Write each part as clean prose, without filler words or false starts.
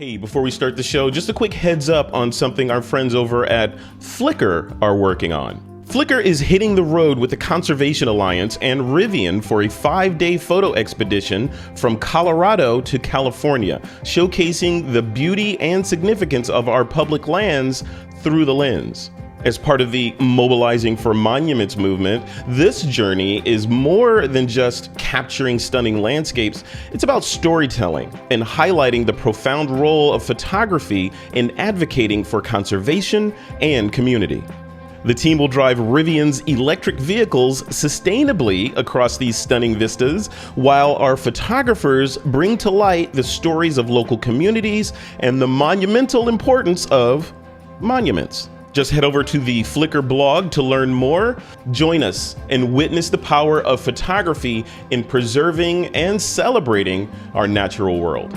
Hey, before we start the show, just a quick heads up on something our friends over at Flickr are working on. Flickr is hitting the road with the Conservation Alliance and Rivian for a 5-day photo expedition from Colorado to California, showcasing the beauty and significance of our public lands through the lens. As part of the Mobilizing for Monuments movement, this journey is more than just capturing stunning landscapes. It's about storytelling and highlighting the profound role of photography in advocating for conservation and community. The team will drive Rivian's electric vehicles sustainably across these stunning vistas, while our photographers bring to light the stories of local communities and the monumental importance of monuments. Just head over to the Flickr blog to learn more. Join us and witness the power of photography in preserving and celebrating our natural world.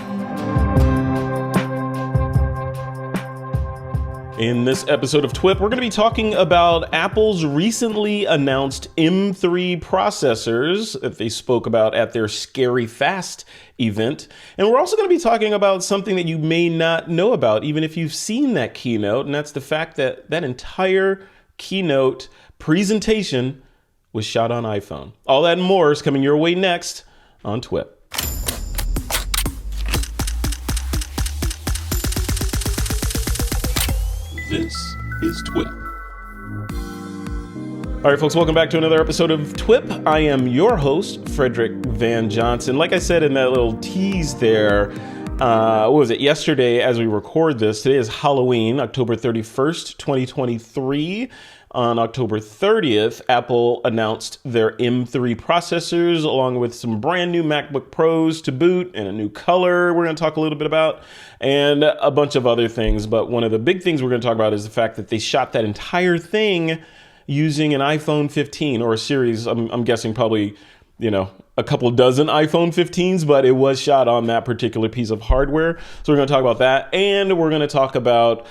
In this episode of TWiP, we're going to be talking about Apple's recently announced M3 processors that they spoke about at their Scary Fast event. And we're also going to be talking about something that you may not know about, even if you've seen that keynote, and that's the fact that that entire keynote presentation was shot on iPhone. All that and more is coming your way next on TWiP. This is TWiP. All right, folks, welcome back to another episode of TWiP. I am your host, Frederick Van Johnson. Like I said in that little tease there, what was it, yesterday as we record this, today is Halloween, October 31st, 2023. On October 30th, Apple announced their M3 processors along with some brand new MacBook Pros to boot and a new color we're going to talk a little bit about and a bunch of other things. But one of the big things we're going to talk about is the fact that they shot that entire thing using an iPhone 15 or a series. I'm guessing probably, a couple dozen iPhone 15s, but it was shot on that particular piece of hardware. So we're going to talk about that, and we're going to talk about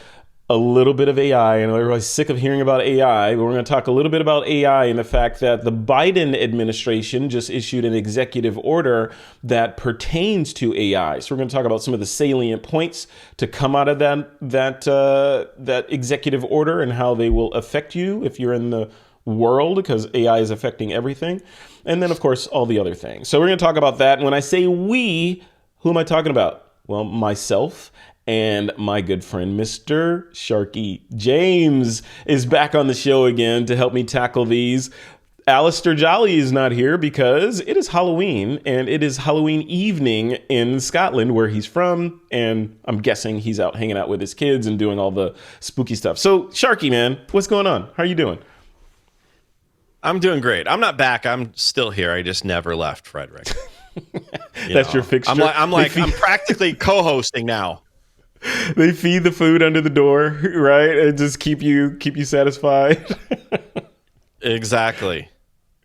a little bit of AI. And everybody's sick of hearing about AI, but we're going to talk a little bit about AI and the fact that the Biden administration just issued an executive order that pertains to AI. So we're going to talk about some of the salient points to come out of that executive order and how they will affect you if you're in the world, because AI is affecting everything. And then, of course, all the other things. So we're going to talk about that. And when I say we, who am I talking about? Well, myself and my good friend, Mr. Sharky James, is back on the show again to help me tackle these. Alistair Jolly is not here because it is Halloween, and it is Halloween evening in Scotland, where he's from, and I'm guessing he's out hanging out with his kids and doing all the spooky stuff. So, Sharky, man, what's going on? How are you doing? I'm doing great. I'm not back. I'm still here. I just never left, Frederick. That's your fixture? I'm practically co-hosting now. They feed the food under the door, right? And just keep you satisfied. Exactly.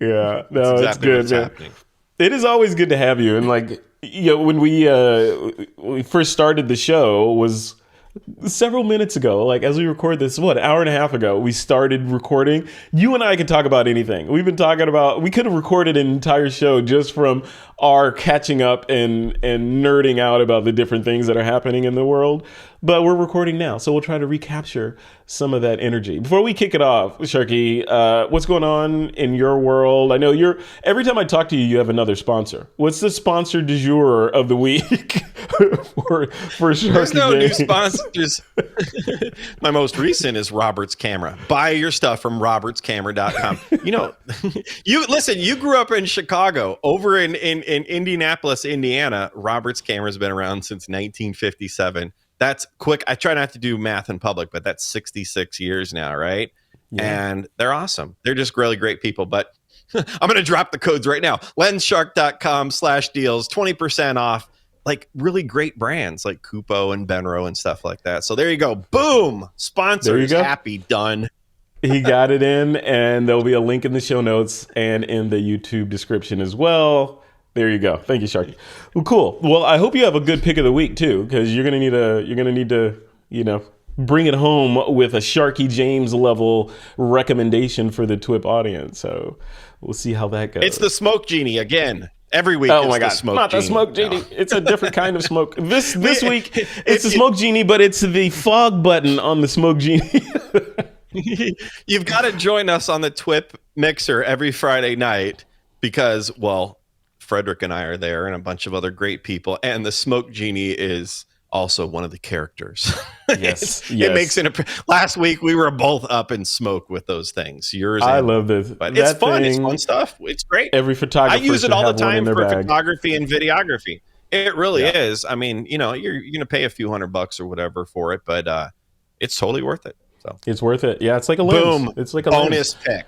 Yeah, no, it's good, man. Happening. It is always good to have you. And when we first started the show was several minutes ago, like as we record this, an hour and a half ago, we started recording. You and I can talk about anything. We've been talking about, we could have recorded an entire show just from our catching up and nerding out about the different things that are happening in the world. But we're recording now, so we'll try to recapture some of that energy. Before we kick it off, Sharky, what's going on in your world? I know every time I talk to you, you have another sponsor. What's the sponsor du jour of the week for Sharky? There's no new sponsors. My most recent is Robert's Camera. Buy your stuff from robertscamera.com. You grew up in Chicago. Over in Indianapolis, Indiana, Robert's Camera has been around since 1957. That's quick. I try not to do math in public, but that's 66 years now, right? Yeah. And they're awesome. They're just really great people. But I'm going to drop the codes right now. Lensshark.com/deals, 20% off. Like really great brands like Kupo and Benro and stuff like that. So there you go. Boom. Sponsors. Happy. Done. He got it in, and there'll be a link in the show notes and in the YouTube description as well. There you go. Thank you, Sharky. Well, cool. Well, I hope you have a good pick of the week too, because you're gonna need to bring it home with a Sharky James level recommendation for the TWiP audience. So we'll see how that goes. It's the Smoke Genie again. Every week Oh it's my the God! smoke Not genie. the smoke genie. No. It's a different kind of smoke. This week it's the smoke genie, but it's the fog button on the smoke genie. You've got to join us on the TWiP mixer every Friday night because, well, Frederick and I are there and a bunch of other great people. And the smoke genie is also one of the characters. Yes. It makes it. Last week we were both up in smoke with those things. Yours. I and love this. But that it's fun. It's thing, fun stuff. It's great. Every photographer I use it all the time for bag. photography and videography. It really is. I mean, you're going to pay a few $100 or whatever for it, but it's totally worth it. So it's worth it. Yeah, it's like a lens. Boom. It's like a bonus lens.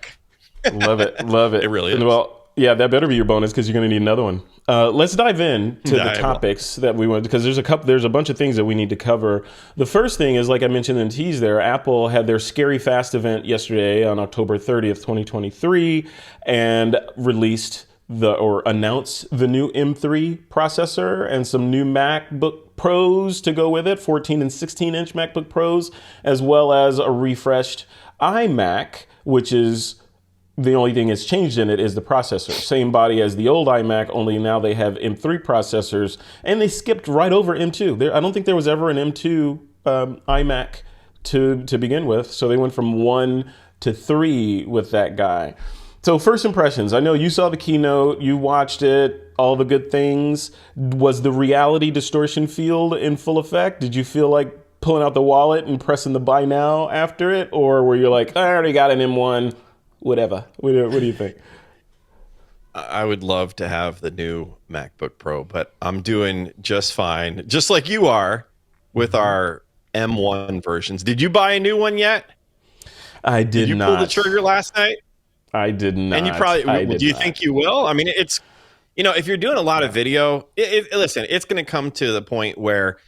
pick. Love it. Love it. It really is. Well, yeah, that better be your bonus because you're going to need another one. Let's dive in to the topics that we want, because there's a bunch of things that we need to cover. The first thing is, like I mentioned in the tease there, Apple had their Scary Fast event yesterday on October 30th, 2023, and announced the new M3 processor and some new MacBook Pros to go with it, 14 and 16 inch MacBook Pros, as well as a refreshed iMac, which is the only thing that's changed in it is the processor. Same body as the old iMac, only now they have M3 processors, and they skipped right over M2. I don't think there was ever an M2 iMac to begin with, so they went from 1 to 3 with that guy. So first impressions, I know you saw the keynote, you watched it, all the good things. Was the reality distortion field in full effect? Did you feel like pulling out the wallet and pressing the buy now after it? Or were you like, I already got an M1, whatever? What do you think? I would love to have the new MacBook Pro, but I'm doing just fine, just like you are with our M1 versions. Did you buy a new one yet? I did not. Did you pull the trigger last night? I did not. And you probably, do you think you will? I mean, it's, if you're doing a lot of video, listen, it's going to come to the point where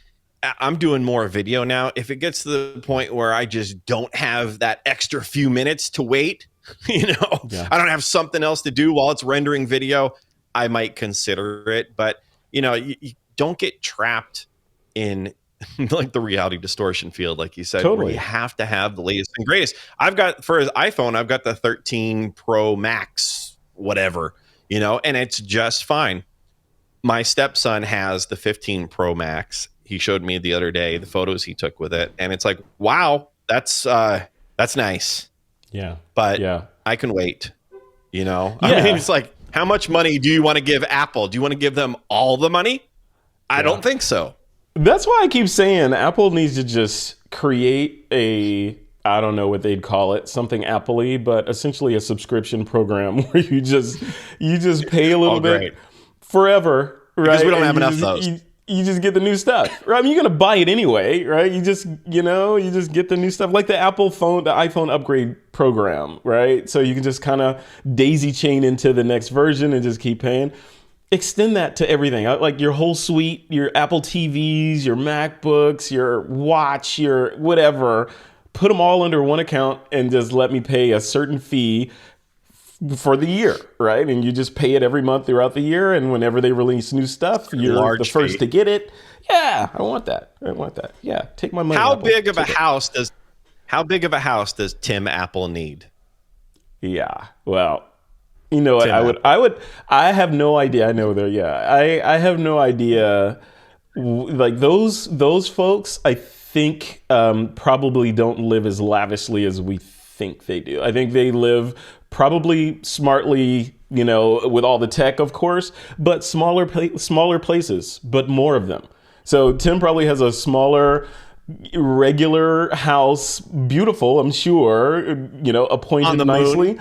I'm doing more video now. If it gets to the point where I just don't have that extra few minutes to wait, I don't have something else to do while it's rendering video, I might consider it. But, you don't get trapped in like the reality distortion field, like you said, totally. Where you have to have the latest and greatest. For his iPhone, I've got the 13 Pro Max, whatever, and it's just fine. My stepson has the 15 Pro Max. He showed me the other day the photos he took with it, and it's like, wow, that's nice. Yeah. But I can wait. I mean, it's like, how much money do you want to give Apple? Do you want to give them all the money? I don't think so. That's why I keep saying Apple needs to just create I don't know what they'd call it, something Apple-y, but essentially a subscription program where you just pay a little bit forever, right? Because we don't have enough of those. You just get the new stuff, right? I mean, you're going to buy it anyway, right? You just get the new stuff, like the iPhone upgrade program, right? So you can just kind of daisy chain into the next version and just keep paying. Extend that to everything, like your whole suite, your Apple TVs, your MacBooks, your watch, your whatever. Put them all under one account and just let me pay a certain fee for the year, right? And you just pay it every month throughout the year. And whenever they release new stuff, you're the first to get it. Yeah, I want that. Yeah, take my money. How big of a house does Tim Apple need? Yeah, well, you know what? I have no idea. I know there. Yeah, I have no idea. Like those folks, I think probably don't live as lavishly as we think they do. I think they live probably smartly, with all the tech, of course, but smaller places, but more of them. So Tim probably has a smaller, regular house, beautiful, I'm sure, appointed nicely.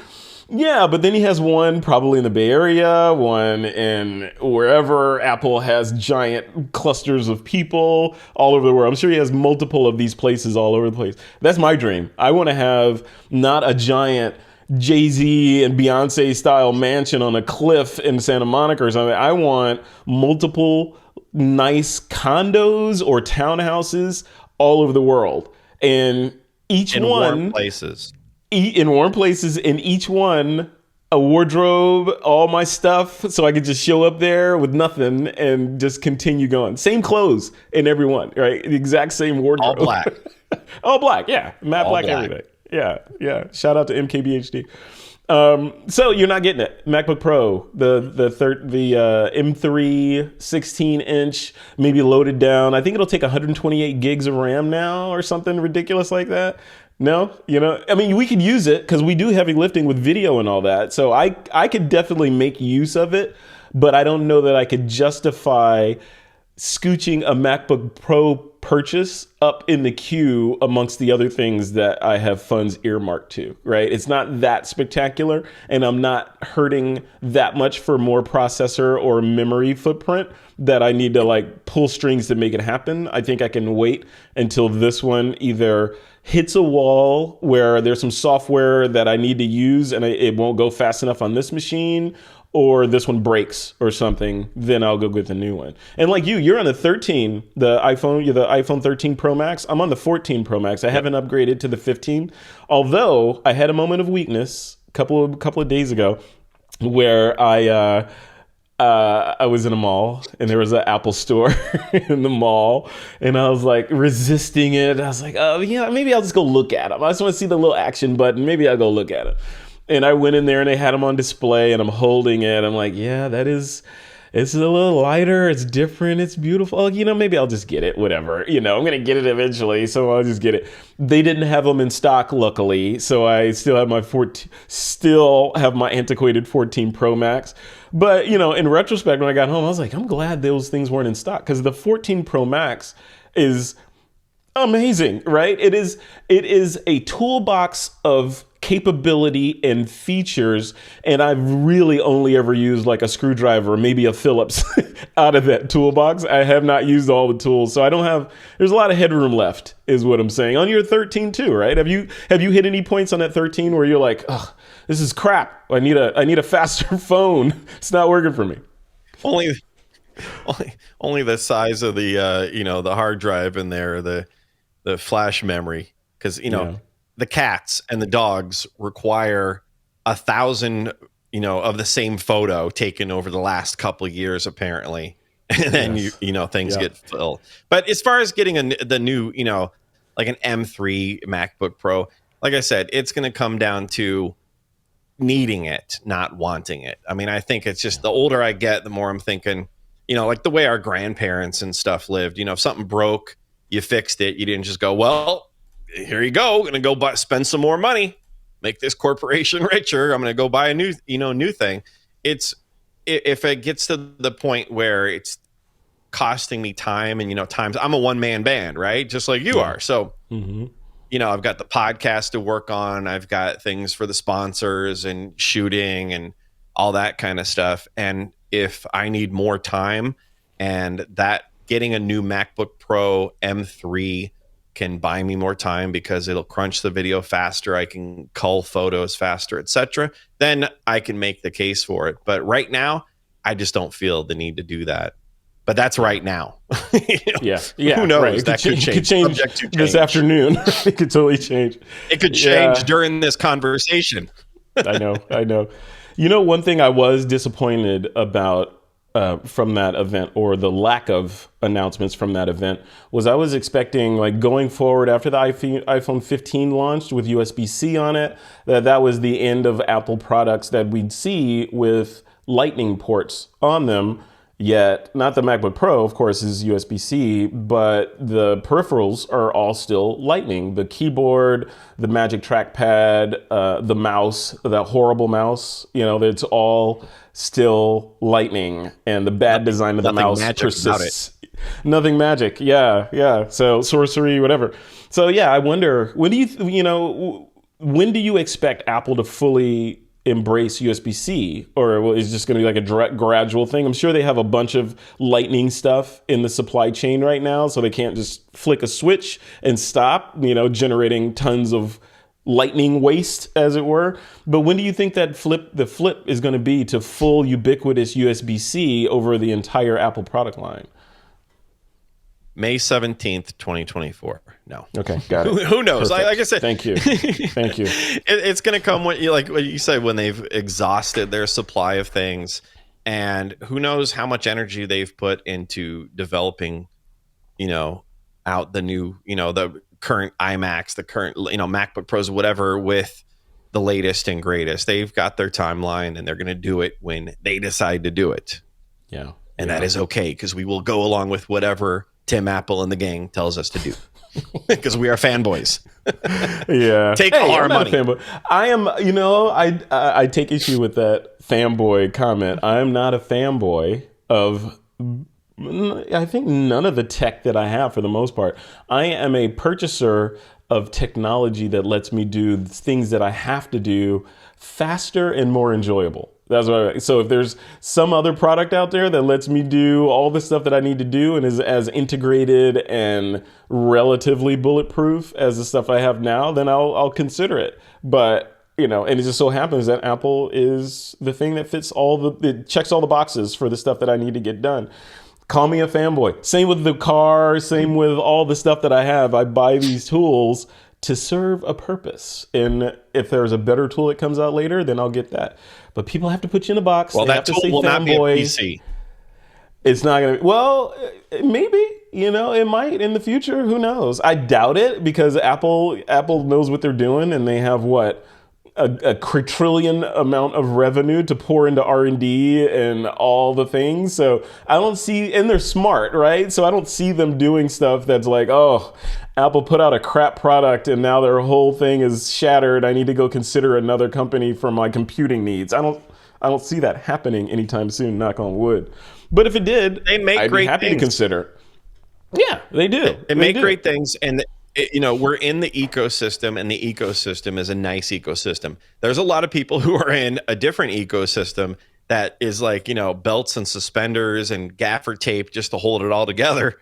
Yeah, but then he has one probably in the Bay Area, one in wherever Apple has giant clusters of people all over the world. I'm sure he has multiple of these places all over the place. That's my dream. I want to have not a giant Jay-Z and Beyonce style mansion on a cliff in Santa Monica or something. I want multiple nice condos or townhouses all over the world. And each in one... warm places. In warm places, in each one, a wardrobe, all my stuff, so I could just show up there with nothing and just continue going. Same clothes in every one, right? The exact same wardrobe. All black. All black, yeah. Matte black, black, everything. Yeah. Shout out to MKBHD. So you're not getting it. MacBook Pro, the M3 16-inch, maybe loaded down. I think it'll take 128 gigs of RAM now or something ridiculous like that. No, I mean, we could use it because we do heavy lifting with video and all that. So I could definitely make use of it, but I don't know that I could justify scooching a MacBook Pro purchase up in the queue amongst the other things that I have funds earmarked to, right? It's not that spectacular, and I'm not hurting that much for more processor or memory footprint that I need to like pull strings to make it happen. I think I can wait until this one either hits a wall where there's some software that I need to use and it won't go fast enough on this machine, or this one breaks or something, then I'll go get the new one. And like you're on the 13, the iPhone 13 Pro Max. I'm on the 14 Pro Max. I haven't upgraded to the 15, although I had a moment of weakness a couple of days ago where I was in a mall and there was an Apple store in the mall, and I was like resisting it. I was like, oh yeah, maybe I'll just go look at them. I just want to see the little action button. Maybe I'll go look at it. And I went in there and they had them on display and I'm holding it. I'm like, yeah, it's a little lighter. It's different. It's beautiful. Oh, maybe I'll just get it. Whatever. I'm going to get it eventually. So I'll just get it. They didn't have them in stock, luckily. So I still have my antiquated 14 Pro Max. But, in retrospect, when I got home, I was like, I'm glad those things weren't in stock, because the 14 Pro Max is amazing, right? It is a toolbox of capability and features, and I've really only ever used like a screwdriver, maybe a Phillips out of that toolbox. I have not used all the tools, so there's a lot of headroom left, is what I'm saying. On your 13 too, right? Have you hit any points on that 13 where you're like, ugh, this is crap. I need a faster phone. It's not working for me. Only the size of the the hard drive in there, the flash memory, because the cats and the dogs require 1,000 of the same photo taken over the last couple of years, apparently, and then things get filled. But as far as getting the new like an M3 MacBook Pro, like I said, it's going to come down to needing it, not wanting it. I mean, I think it's just the older I get, the more I'm thinking, like the way our grandparents and stuff lived. If something broke, you fixed it. You didn't just go, well, here you go. Going to go spend some more money, make this corporation richer. I'm going to go buy a new thing. If it gets to the point where it's costing me time, and times I'm a one-man band, right? Just like you are. So, I've got the podcast to work on. I've got things for the sponsors and shooting and all that kind of stuff. And if I need more time, and that getting a new MacBook Pro M3 can buy me more time because it'll crunch the video faster, I can cull photos faster, etc., then I can make the case for it. But right now, I just don't feel the need to do that. But that's right now. Yeah. Who knows? Right. That could change. Subject to change this afternoon. It could totally change. It could change during this conversation. I know. One thing I was disappointed about from that event, or the lack of announcements from that event, was I was expecting, like, going forward after the iPhone 15 launched with USB-C on it, that was the end of Apple products that we'd see with Lightning ports on them. Yet, not the MacBook Pro, of course, is USB-C, but the peripherals are all still Lightning. The keyboard, the Magic Trackpad, the mouse, that horrible mouse, it's all still Lightning. And the bad design of the mouse persists. Nothing magic. Yeah. So sorcery, whatever. So yeah, I wonder, when do you expect Apple to fully embrace USB-C, or is it just going to be like a gradual thing? I'm sure they have a bunch of Lightning stuff in the supply chain right now, so they can't just flick a switch and stop, generating tons of Lightning waste, as it were. But when do you think that the flip is going to be to full ubiquitous USB-C over the entire Apple product line? May 17th, 2024. No. Okay, got it. Who knows? Like I said, thank you. It's going to come when, like what you said, when they've exhausted their supply of things, and who knows how much energy they've put into developing, out the new, the current iMacs, the current, MacBook Pros, whatever, with the latest and greatest. They've got their timeline, and they're going to do it when they decide to do it. Yeah. And that is okay, because we will go along with whatever Tim Apple and the gang tells us to do, because we are fanboys. Yeah. Take all our money. I am, I take issue with that fanboy comment. I am not a fanboy of, I think, none of the tech that I have for the most part. I am a purchaser of technology that lets me do things that I have to do faster and more enjoyable. That's what so if there's some other product out there that lets me do all the stuff that I need to do and is as integrated and relatively bulletproof as the stuff I have now, then I'll consider it. But, and it just so happens that Apple is the thing that fits it checks all the boxes for the stuff that I need to get done. Call me a fanboy. Same with the car, same with all the stuff that I have. I buy these tools to serve a purpose. And if there's a better tool that comes out later, then I'll get that. But people have to put you in a box. Well, that tool will not be a PC. It's not going to be. Well, maybe, it might in the future. Who knows? I doubt it, because Apple knows what they're doing, and they have a quadrillion amount of revenue to pour into R&D and all the things. So I don't see, and they're smart, right? So I don't see them doing stuff that's like, oh, Apple put out a crap product and now their whole thing is shattered. I need to go consider another company for my computing needs. I don't see that happening anytime soon, knock on wood. But if it did, I'd be happy to consider. Yeah, they do. They make great things, and we're in the ecosystem, and the ecosystem is a nice ecosystem. There's a lot of people who are in a different ecosystem that is like, belts and suspenders and gaffer tape just to hold it all together.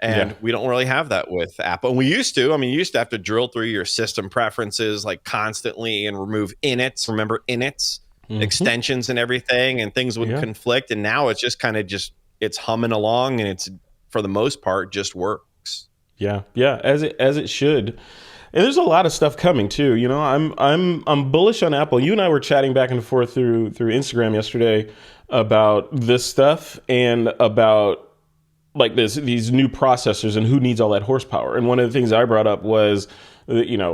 And we don't really have that with Apple. And we used to. I mean, you used to have to drill through your system preferences like constantly and remove inits. Remember inits, extensions and everything, and things would conflict. And now it's just kind of it's humming along, and it's, for the most part, just works. Yeah, as it should. And there's a lot of stuff coming too. I'm bullish on Apple. You and I were chatting back and forth through Instagram yesterday about this stuff and about like these new processors and who needs all that horsepower. And one of the things I brought up was the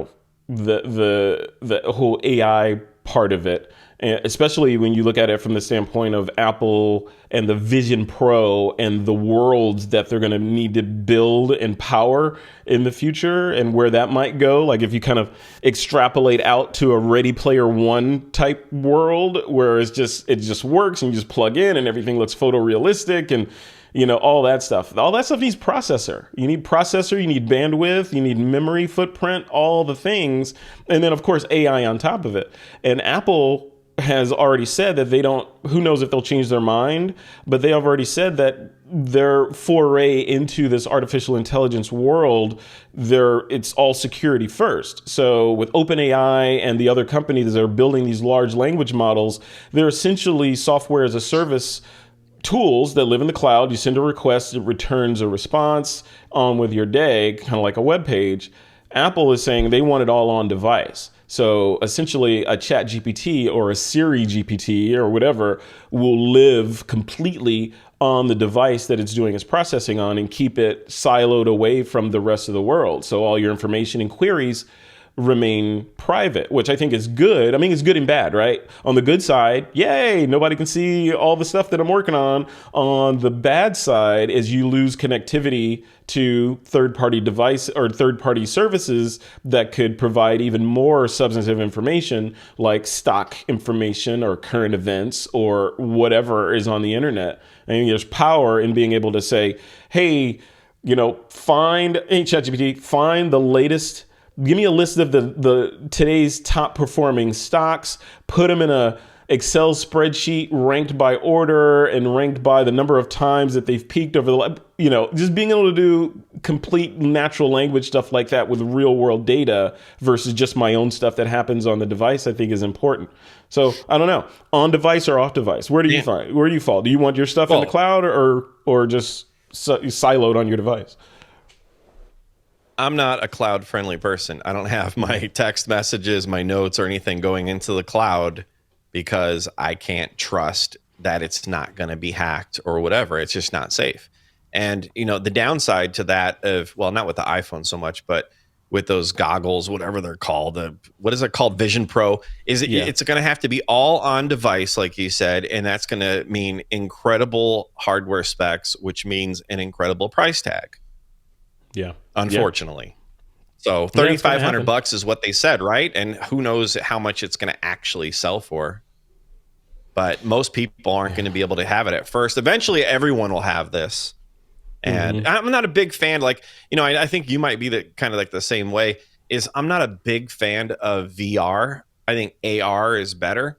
whole AI part of it. And especially when you look at it from the standpoint of Apple and the Vision Pro and the worlds that they're going to need to build and power in the future, and where that might go. Like if you kind of extrapolate out to a Ready Player One type world where it just works and you just plug in and everything looks photorealistic and all that stuff. All that stuff needs processor. You need processor, you need bandwidth, you need memory footprint, all the things. And then, of course, AI on top of it. And Apple has already said that who knows if they'll change their mind, but they have already said that their foray into this artificial intelligence world, it's all security first. So with OpenAI and the other companies that are building these large language models, they're essentially software as a service tools that live in the cloud. You send a request, it returns a response on with your day, kind of like a web page. Apple is saying they want it all on device. So essentially a Chat GPT or a Siri GPT or whatever will live completely on the device that it's doing its processing on and keep it siloed away from the rest of the world. So all your information and queries remain private, which I think is good. I mean, it's good and bad, right? On the good side, yay, nobody can see all the stuff that I'm working on. On the bad side is you lose connectivity to third-party device or third-party services that could provide even more substantive information like stock information or current events or whatever is on the internet. I mean, there's power in being able to say, hey, ChatGPT, find the latest. Give me a list of the today's top performing stocks, put them in a Excel spreadsheet ranked by order and ranked by the number of times that they've peaked over the, just being able to do complete natural language stuff like that with real world data versus just my own stuff that happens on the device, I think is important. So I don't know, on device or off device, where do you fall? Do you want your stuff in the cloud or just siloed on your device? I'm not a cloud-friendly person. I don't have my text messages, my notes, or anything going into the cloud because I can't trust that it's not going to be hacked or whatever. It's just not safe. And, the downside to that not with the iPhone so much, but with those goggles, whatever they're called. What is it called? Vision Pro. Yeah. It's going to have to be all on device, like you said, and that's going to mean incredible hardware specs, which means an incredible price tag. Yeah. Unfortunately. So $3,500 is what they said, right? And who knows how much it's going to actually sell for. But most people aren't going to be able to have it at first. Eventually, everyone will have this. And I'm not a big fan. Like, I think you might be the kind of like the same way. Is I'm not a big fan of VR. I think AR is better.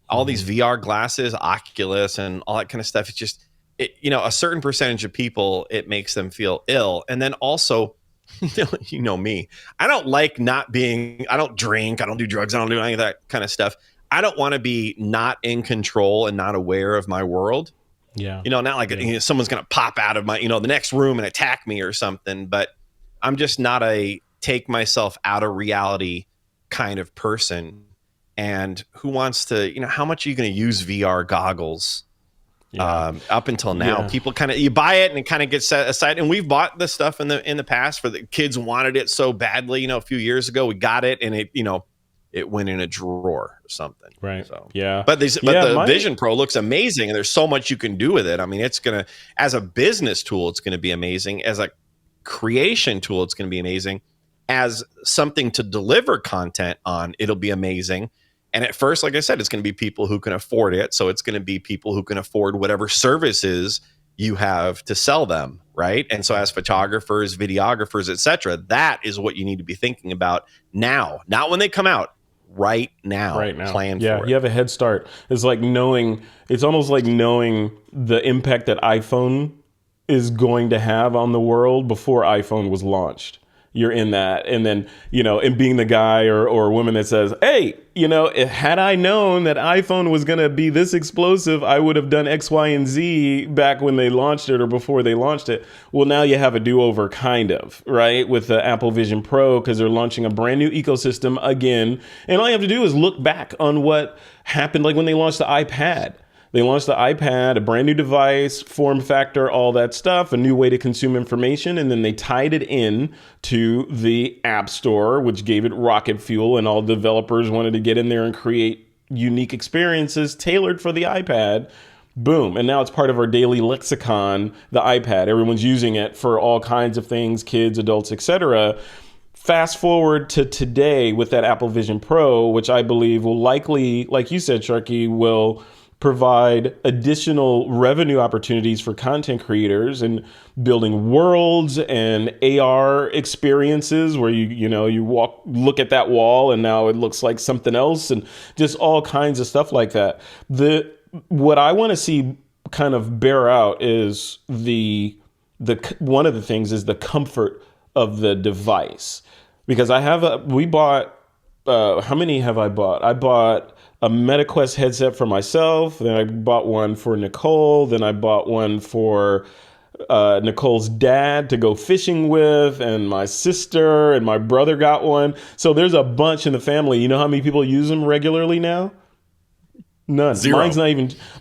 All these VR glasses, Oculus, and all that kind of stuff. It's just, a certain percentage of people, it makes them feel ill. And then also, you know me, I don't like not being. I don't drink. I don't do drugs. I don't do any of that kind of stuff. I don't want to be not in control and not aware of my world. Yeah. Not like someone's going to pop out of my, the next room and attack me or something. But I'm just not a take myself out of reality kind of person. And who wants to, how much are you going to use VR goggles? Up until now, people kind of, you buy it and it kind of gets set aside. And we've bought this stuff in the past for the kids wanted it so badly. A few years ago, we got it and it went in a drawer or something. Right. So, yeah. But the Vision Pro looks amazing, and there's so much you can do with it. I mean, it's going to, as a business tool, it's going to be amazing. As a creation tool, it's going to be amazing. As something to deliver content on, it'll be amazing. And at first, like I said, it's going to be people who can afford it. So it's going to be people who can afford whatever services you have to sell them, right? And so as photographers, videographers, etc., that is what you need to be thinking about now, not when they come out. Right now. Plan for it. You have a head start. It's almost like knowing the impact that iPhone is going to have on the world before iPhone was launched. You're in that. And then, and being the guy or woman that says, hey, had I known that iPhone was going to be this explosive, I would have done X, Y, and Z back when they launched it or before they launched it. Well, now you have a do-over kind of, right? With the Apple Vision Pro, because they're launching a brand new ecosystem again. And all you have to do is look back on what happened, like when they launched the iPad. They launched the iPad, a brand new device, form factor, all that stuff, a new way to consume information. And then they tied it in to the App Store, which gave it rocket fuel. And all developers wanted to get in there and create unique experiences tailored for the iPad. Boom. And now it's part of our daily lexicon, the iPad. Everyone's using it for all kinds of things, kids, adults, etc. Fast forward to today with that Apple Vision Pro, which I believe will likely, like you said, Sharky, will provide additional revenue opportunities for content creators and building worlds and AR experiences where you look at that wall and now it looks like something else, and just all kinds of stuff like that. What I want to see kind of bear out is one of the things is the comfort of the device, because we bought how many have I bought? I bought a MetaQuest headset for myself. Then I bought one for Nicole. Then I bought one for Nicole's dad to go fishing with, and my sister and my brother got one. So there's a bunch in the family. You know how many people use them regularly now? None. 0.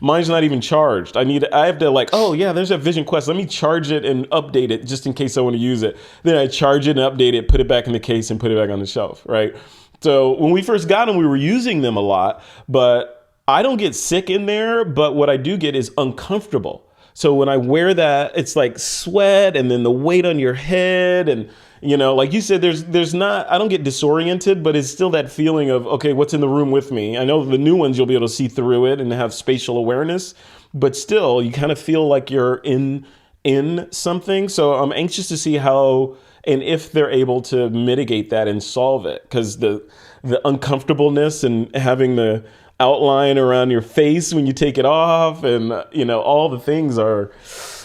Mine's not even charged. I have to oh yeah, there's a Vision Quest. Let me charge it and update it just in case I want to use it. Then I charge it and update it, put it back in the case, and put it back on the shelf, right? So when we first got them, we were using them a lot, but I don't get sick in there. But what I do get is uncomfortable. So when I wear that, it's like sweat and then the weight on your head. And, like you said, there's not, I don't get disoriented, but it's still that feeling of, okay, what's in the room with me? I know the new ones, you'll be able to see through it and have spatial awareness, but still you kind of feel like you're in something. So I'm anxious to see how, and if they're able to mitigate that and solve it, because the uncomfortableness and having the outline around your face when you take it off, and all the things are,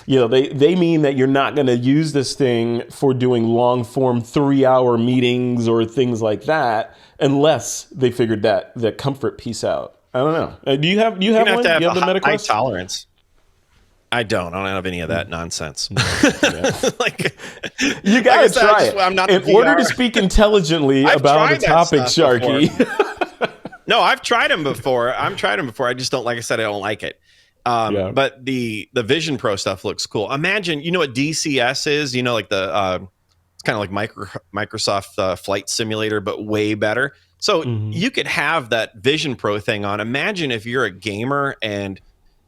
they mean that you're not going to use this thing for doing long form 3-hour meetings or things like that unless they figured the comfort piece out. I don't know. Do you have one? Do you have the MetaQuest? High tolerance. I don't have any of that nonsense. You gotta try it. I'm not in order to speak intelligently about a topic, Sharky. No, I've tried them before. I just don't, like I said, I don't like it. But the Vision Pro stuff looks cool. Imagine, what DCS is? Like it's kind of like Microsoft Flight Simulator, but way better. So you could have that Vision Pro thing on. Imagine if you're a gamer and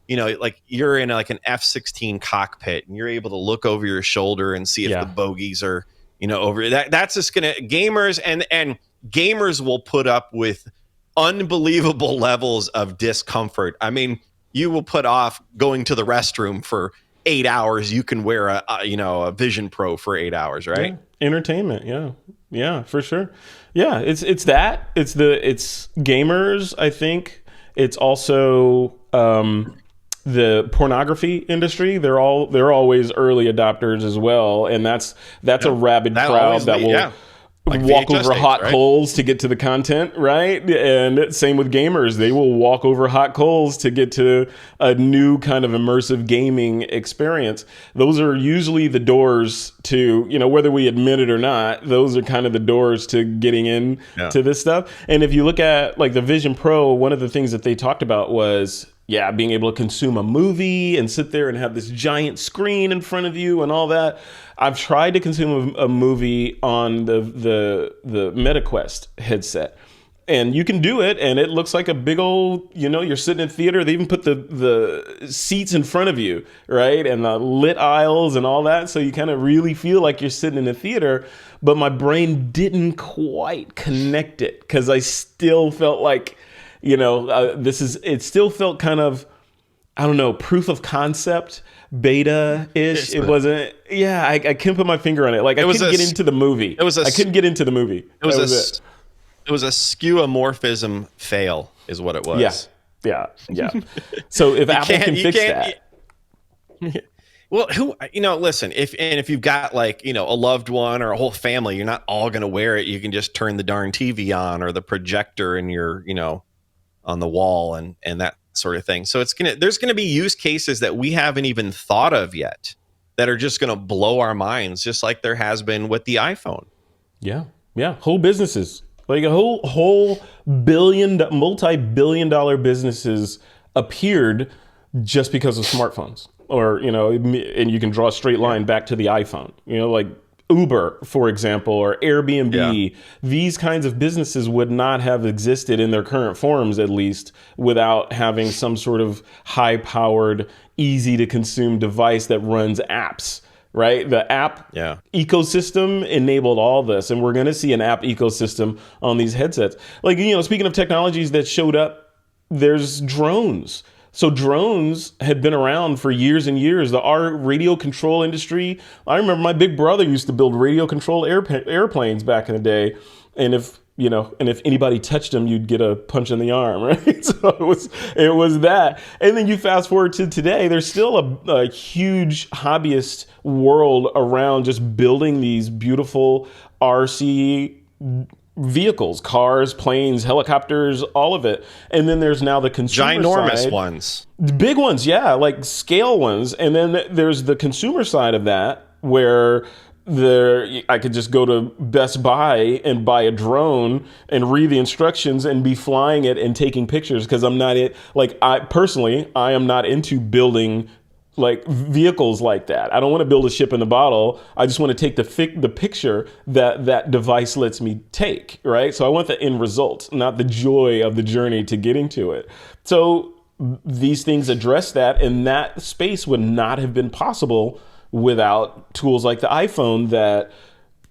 like you're in like an F-16 cockpit and you're able to look over your shoulder and see if the bogeys are, over that. That's just gonna gamers and gamers will put up with unbelievable levels of discomfort. I mean, you will put off going to the restroom for 8 hours. You can wear a Vision Pro for 8 hours, right? Yeah. Entertainment. Yeah, for sure. Yeah, it's gamers. I think it's also the pornography industry. They're always early adopters as well, and that's a rabid crowd that will like walk over hot coals to get to the content, right? And same with gamers. They will walk over hot coals to get to a new kind of immersive gaming experience. Those are usually the doors to, whether we admit it or not, those are kind of the doors to getting in to this stuff. And if you look at like the Vision Pro, one of the things that they talked about was being able to consume a movie and sit there and have this giant screen in front of you and all that. I've tried to consume a movie on the MetaQuest headset, and you can do it, and it looks like a big old, you're sitting in theater. They even put the seats in front of you, right, and the lit aisles and all that, so you kind of really feel like you're sitting in a theater. But my brain didn't quite connect it because I still felt like, it still felt kind of, I don't know, proof of concept, beta-ish. It wasn't, I couldn't put my finger on it. Like I couldn't get into the movie. I couldn't get into the movie. It was a skeuomorphism fail is what it was. Yeah. So if Apple can fix that. Well, listen, if you've got like, a loved one or a whole family, you're not all going to wear it. You can just turn the darn TV on or the projector in your, on the wall and that sort of thing. So there's going to be use cases that we haven't even thought of yet that are just going to blow our minds, just like there has been with the iPhone. Yeah. Whole businesses, like a whole multi-billion-dollar businesses appeared just because of smartphones, or, and you can draw a straight line back to the iPhone, like Uber, for example, or Airbnb. These kinds of businesses would not have existed in their current forms, at least, without having some sort of high-powered, easy-to-consume device that runs apps, right? The app ecosystem enabled all this, and we're going to see an app ecosystem on these headsets. Like, speaking of technologies that showed up, there's drones. So drones had been around for years and years. Our radio control industry, I remember my big brother used to build radio control airplanes back in the day. And if anybody touched them, you'd get a punch in the arm, right? So it was that. And then you fast forward to today, there's still a huge hobbyist world around just building these beautiful RC vehicles, cars, planes, helicopters, all of it. And then there's now the consumer ginormous side. Ones. The big ones, like scale ones. And then there's the consumer side of that where I could just go to Best Buy and buy a drone and read the instructions and be flying it and taking pictures, because I'm not I am not into building like vehicles like that. I don't want to build a ship in the bottle. I just want to take the picture that device lets me take, right? So I want the end result, not the joy of the journey to getting to it. So these things address that, and that space would not have been possible without tools like the iPhone that,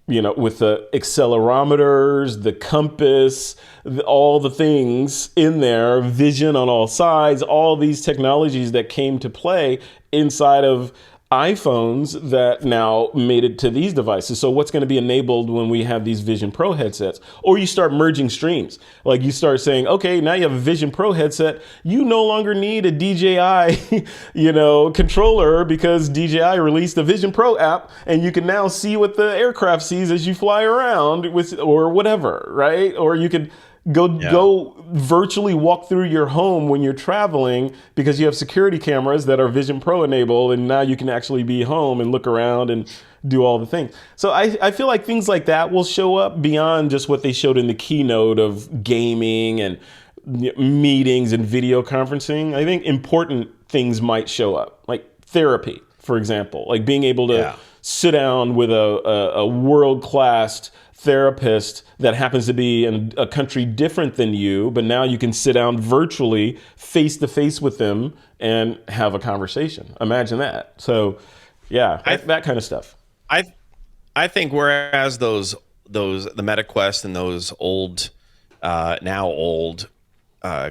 with the accelerometers, the compass, all the things in there, vision on all sides, all these technologies that came to play inside of iPhones that now made it to these devices. So what's going to be enabled when we have these Vision Pro headsets? Or you start merging streams. Like you start saying, okay, now you have a Vision Pro headset. You no longer need a DJI, controller, because DJI released the Vision Pro app, and you can now see what the aircraft sees as you fly around or whatever, right? Or you could go virtually walk through your home when you're traveling because you have security cameras that are Vision Pro enabled, and now you can actually be home and look around and do all the things. So I feel like things like that will show up beyond just what they showed in the keynote of gaming and meetings and video conferencing. I think important things might show up, like therapy, for example, like being able to sit down with a world-class therapist that happens to be in a country different than you, but now you can sit down virtually, face to face with them and have a conversation. Imagine that. So, yeah, that kind of stuff. I think whereas the MetaQuest and those old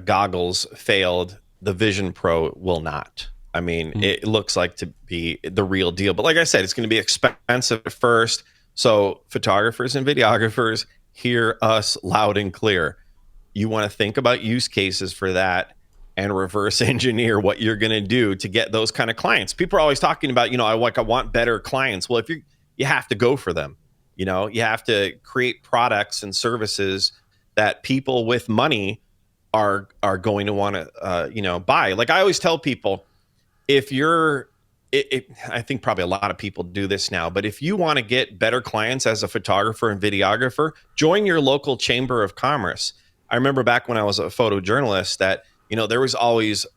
goggles failed, the Vision Pro will not. I mean, it looks like to be the real deal. But like I said, it's going to be expensive at first. So photographers and videographers, hear us loud and clear. You want to think about use cases for that and reverse engineer what you're going to do to get those kind of clients. People are always talking about, I want better clients. Well, if you have to go for them. You have to create products and services that people with money are going to want to buy. Like I always tell people, I think probably a lot of people do this now, but if you want to get better clients as a photographer and videographer, join your local chamber of commerce. I remember back when I was a photojournalist that, there was always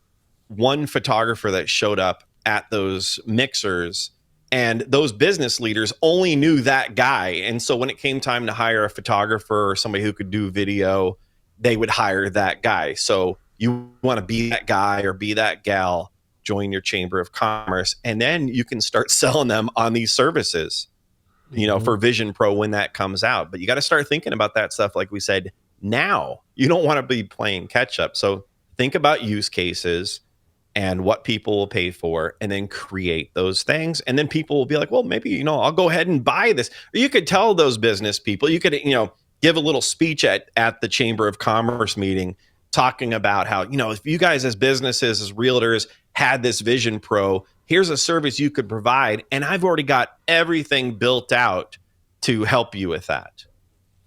one photographer that showed up at those mixers, and those business leaders only knew that guy. And so when it came time to hire a photographer or somebody who could do video, they would hire that guy. So you want to be that guy or be that gal, join your chamber of commerce, and then you can start selling them on these services, for Vision Pro when that comes out. But you got to start thinking about that stuff, like we said, now. You don't want to be playing catch up. So think about use cases and what people will pay for, and then create those things. And then people will be like, well, maybe, I'll go ahead and buy this. Or you could tell those business people, you could, give a little speech at the Chamber of Commerce meeting talking about how, if you guys as businesses, as realtors had this Vision Pro, here's a service you could provide. And I've already got everything built out to help you with that.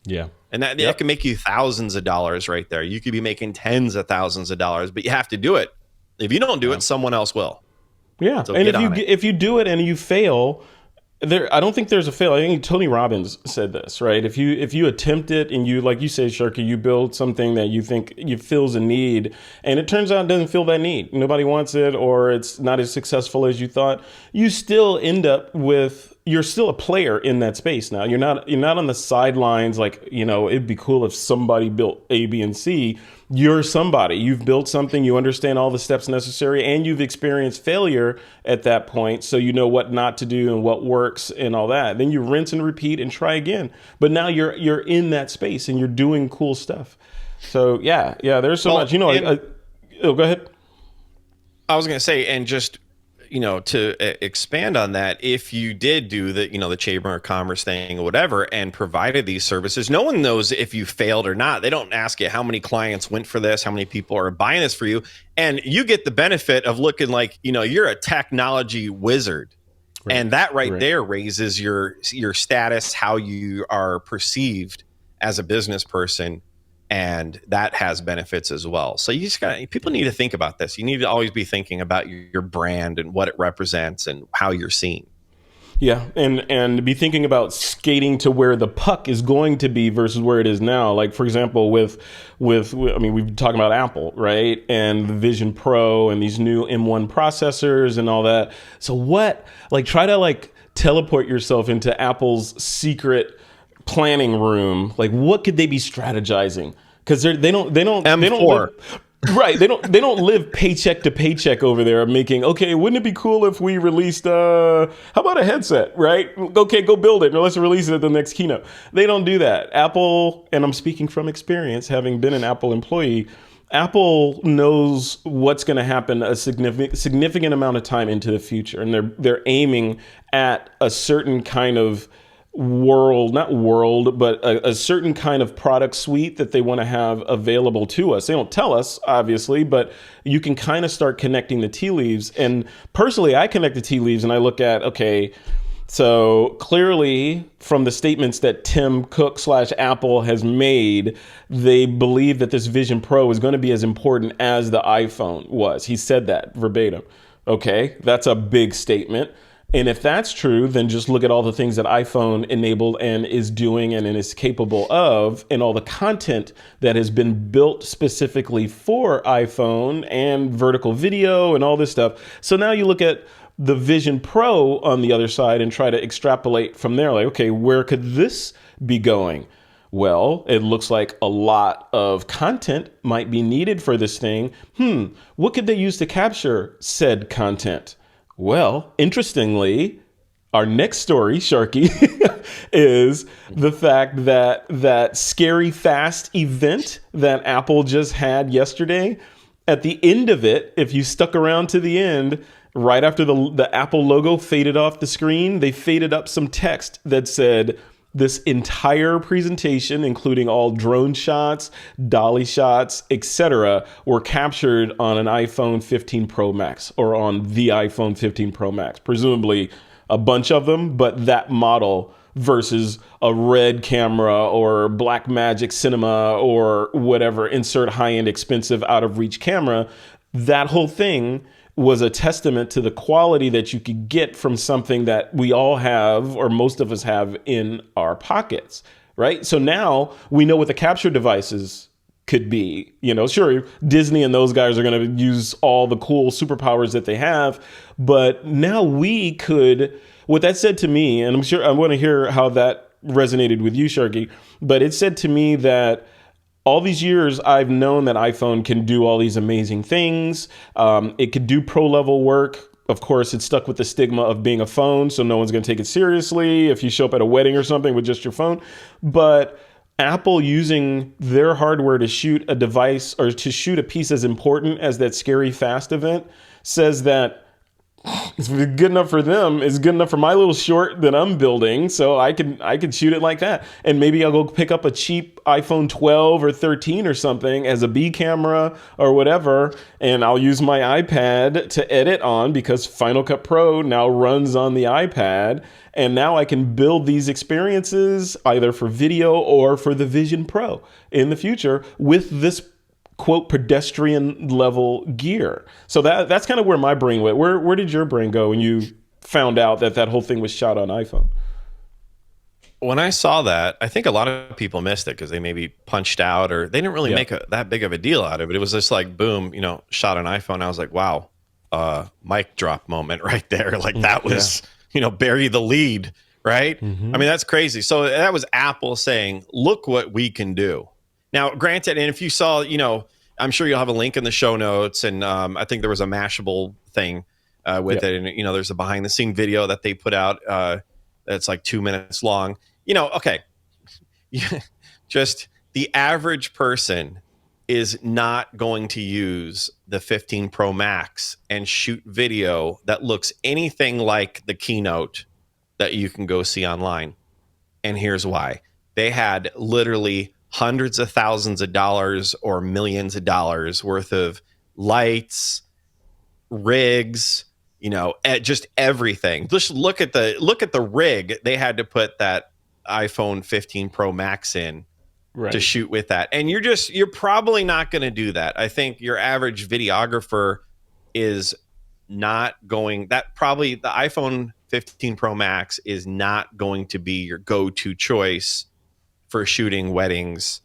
Yeah. And that can make you thousands of dollars right there. You could be making tens of thousands of dollars, but you have to do it. If you don't do it, someone else will. Yeah. So and if you do it and you fail, I don't think there's a fail. I think Tony Robbins said this, right? If you attempt it and you, like you say, Sharky, you build something that you think fills a need, and it turns out it doesn't fill that need. Nobody wants it, or it's not as successful as you thought. You still end up with, you're still a player in that space now. You're not on the sidelines like, it'd be cool if somebody built A, B, and C. You're somebody. You've built something, you understand all the steps necessary, and you've experienced failure at that point, so you know what not to do and what works and all that. Then you rinse and repeat and try again. But now you're in that space and you're doing cool stuff. So yeah, there's so much. Go ahead. I was going to say, and just to expand on that, if you did do the Chamber of Commerce thing or whatever and provided these services, no one knows if you failed or not. They don't ask you how many clients went for this, how many people are buying this for you. And you get the benefit of looking like, you're a technology wizard. Right. And that right there raises your status, how you are perceived as a business person. And that has benefits as well. So people need to think about this. You need to always be thinking about your brand and what it represents and how you're seen. Yeah, and be thinking about skating to where the puck is going to be versus where it is now. Like, for example, we've been talking about Apple, right? And the Vision Pro and these new M1 processors and all that. So try to teleport yourself into Apple's secret planning room. Like, what could they be strategizing? Because they don't M4. Right. They don't live paycheck to paycheck over there making, okay, wouldn't it be cool if we released how about a headset, right? Okay, go build it, or let's release it at the next keynote. They don't do that. Apple, and I'm speaking from experience, having been an Apple employee, Apple knows what's going to happen a significant amount of time into the future, and they're aiming at a certain kind of but a certain kind of product suite that they want to have available to us. They don't tell us, obviously, but you can kind of start connecting the tea leaves. And personally, I connect the tea leaves and I look at, okay, so clearly from the statements that Tim Cook / Apple has made, they believe that this Vision Pro is going to be as important as the iPhone was. He said that verbatim. Okay, that's a big statement. And if that's true, then just look at all the things that iPhone enabled and is doing and is capable of, and all the content that has been built specifically for iPhone and vertical video and all this stuff. So now you look at the Vision Pro on the other side and try to extrapolate from there. Like, okay, where could this be going? Well, it looks like a lot of content might be needed for this thing. What could they use to capture said content? Well, interestingly, our next story, Sharky, is the fact that that scary fast event that Apple just had yesterday, at the end of it, if you stuck around to the end, right after the Apple logo faded off the screen, they faded up some text that said, this entire presentation, including all drone shots, dolly shots, etc., were captured on an iPhone 15 Pro Max or on the iPhone 15 Pro Max. Presumably a bunch of them, but that model versus a Red camera or Blackmagic Cinema or whatever, insert high-end expensive out-of-reach camera, that whole thing was a testament to the quality that you could get from something that we all have, or most of us have, in our pockets, right? So now we know what the capture devices could be. You know, sure, Disney and those guys are going to use all the cool superpowers that they have, but now we could, what that said to me, and I'm sure I want to hear how that resonated with you, Sharky, but it said to me that all these years, I've known that iPhone can do all these amazing things. It could do pro level work. Of course, it's stuck with the stigma of being a phone, so no one's going to take it seriously if you show up at a wedding or something with just your phone. But Apple using their hardware to shoot a device or to shoot a piece as important as that scary fast event says that it's good enough for them. It's good enough for my little short that I'm building, so I can shoot it like that. And maybe I'll go pick up a cheap iPhone 12 or 13 or something as a B camera or whatever, and I'll use my iPad to edit on because Final Cut Pro now runs on the iPad. And now I can build these experiences either for video or for the Vision Pro in the future with this quote pedestrian level gear. So that's kind of where my brain went. Where did your brain go when you found out that that whole thing was shot on iPhone? When I saw that, I think a lot of people missed it because they maybe punched out or they didn't really make that big of a deal out of it. It was just like, boom, shot on iPhone. I was like, wow, mic drop moment right there. Like that was, bury the lead, right? Mm-hmm. I mean, that's crazy. So that was Apple saying, look what we can do. Now, granted, and if you saw, I'm sure you'll have a link in the show notes, and I think there was a Mashable thing with it, and there's a behind-the-scene video that they put out that's like 2 minutes long. Okay, just the average person is not going to use the 15 Pro Max and shoot video that looks anything like the keynote that you can go see online, and here's why. They had literally hundreds of thousands of dollars or millions of dollars worth of lights, rigs, just everything. Just look at the rig they had to put that iPhone 15 Pro Max in to shoot with that. And you're probably not going to do that. I think your average videographer is not going, that probably the iPhone 15 Pro Max is not going to be your go-to choice for shooting weddings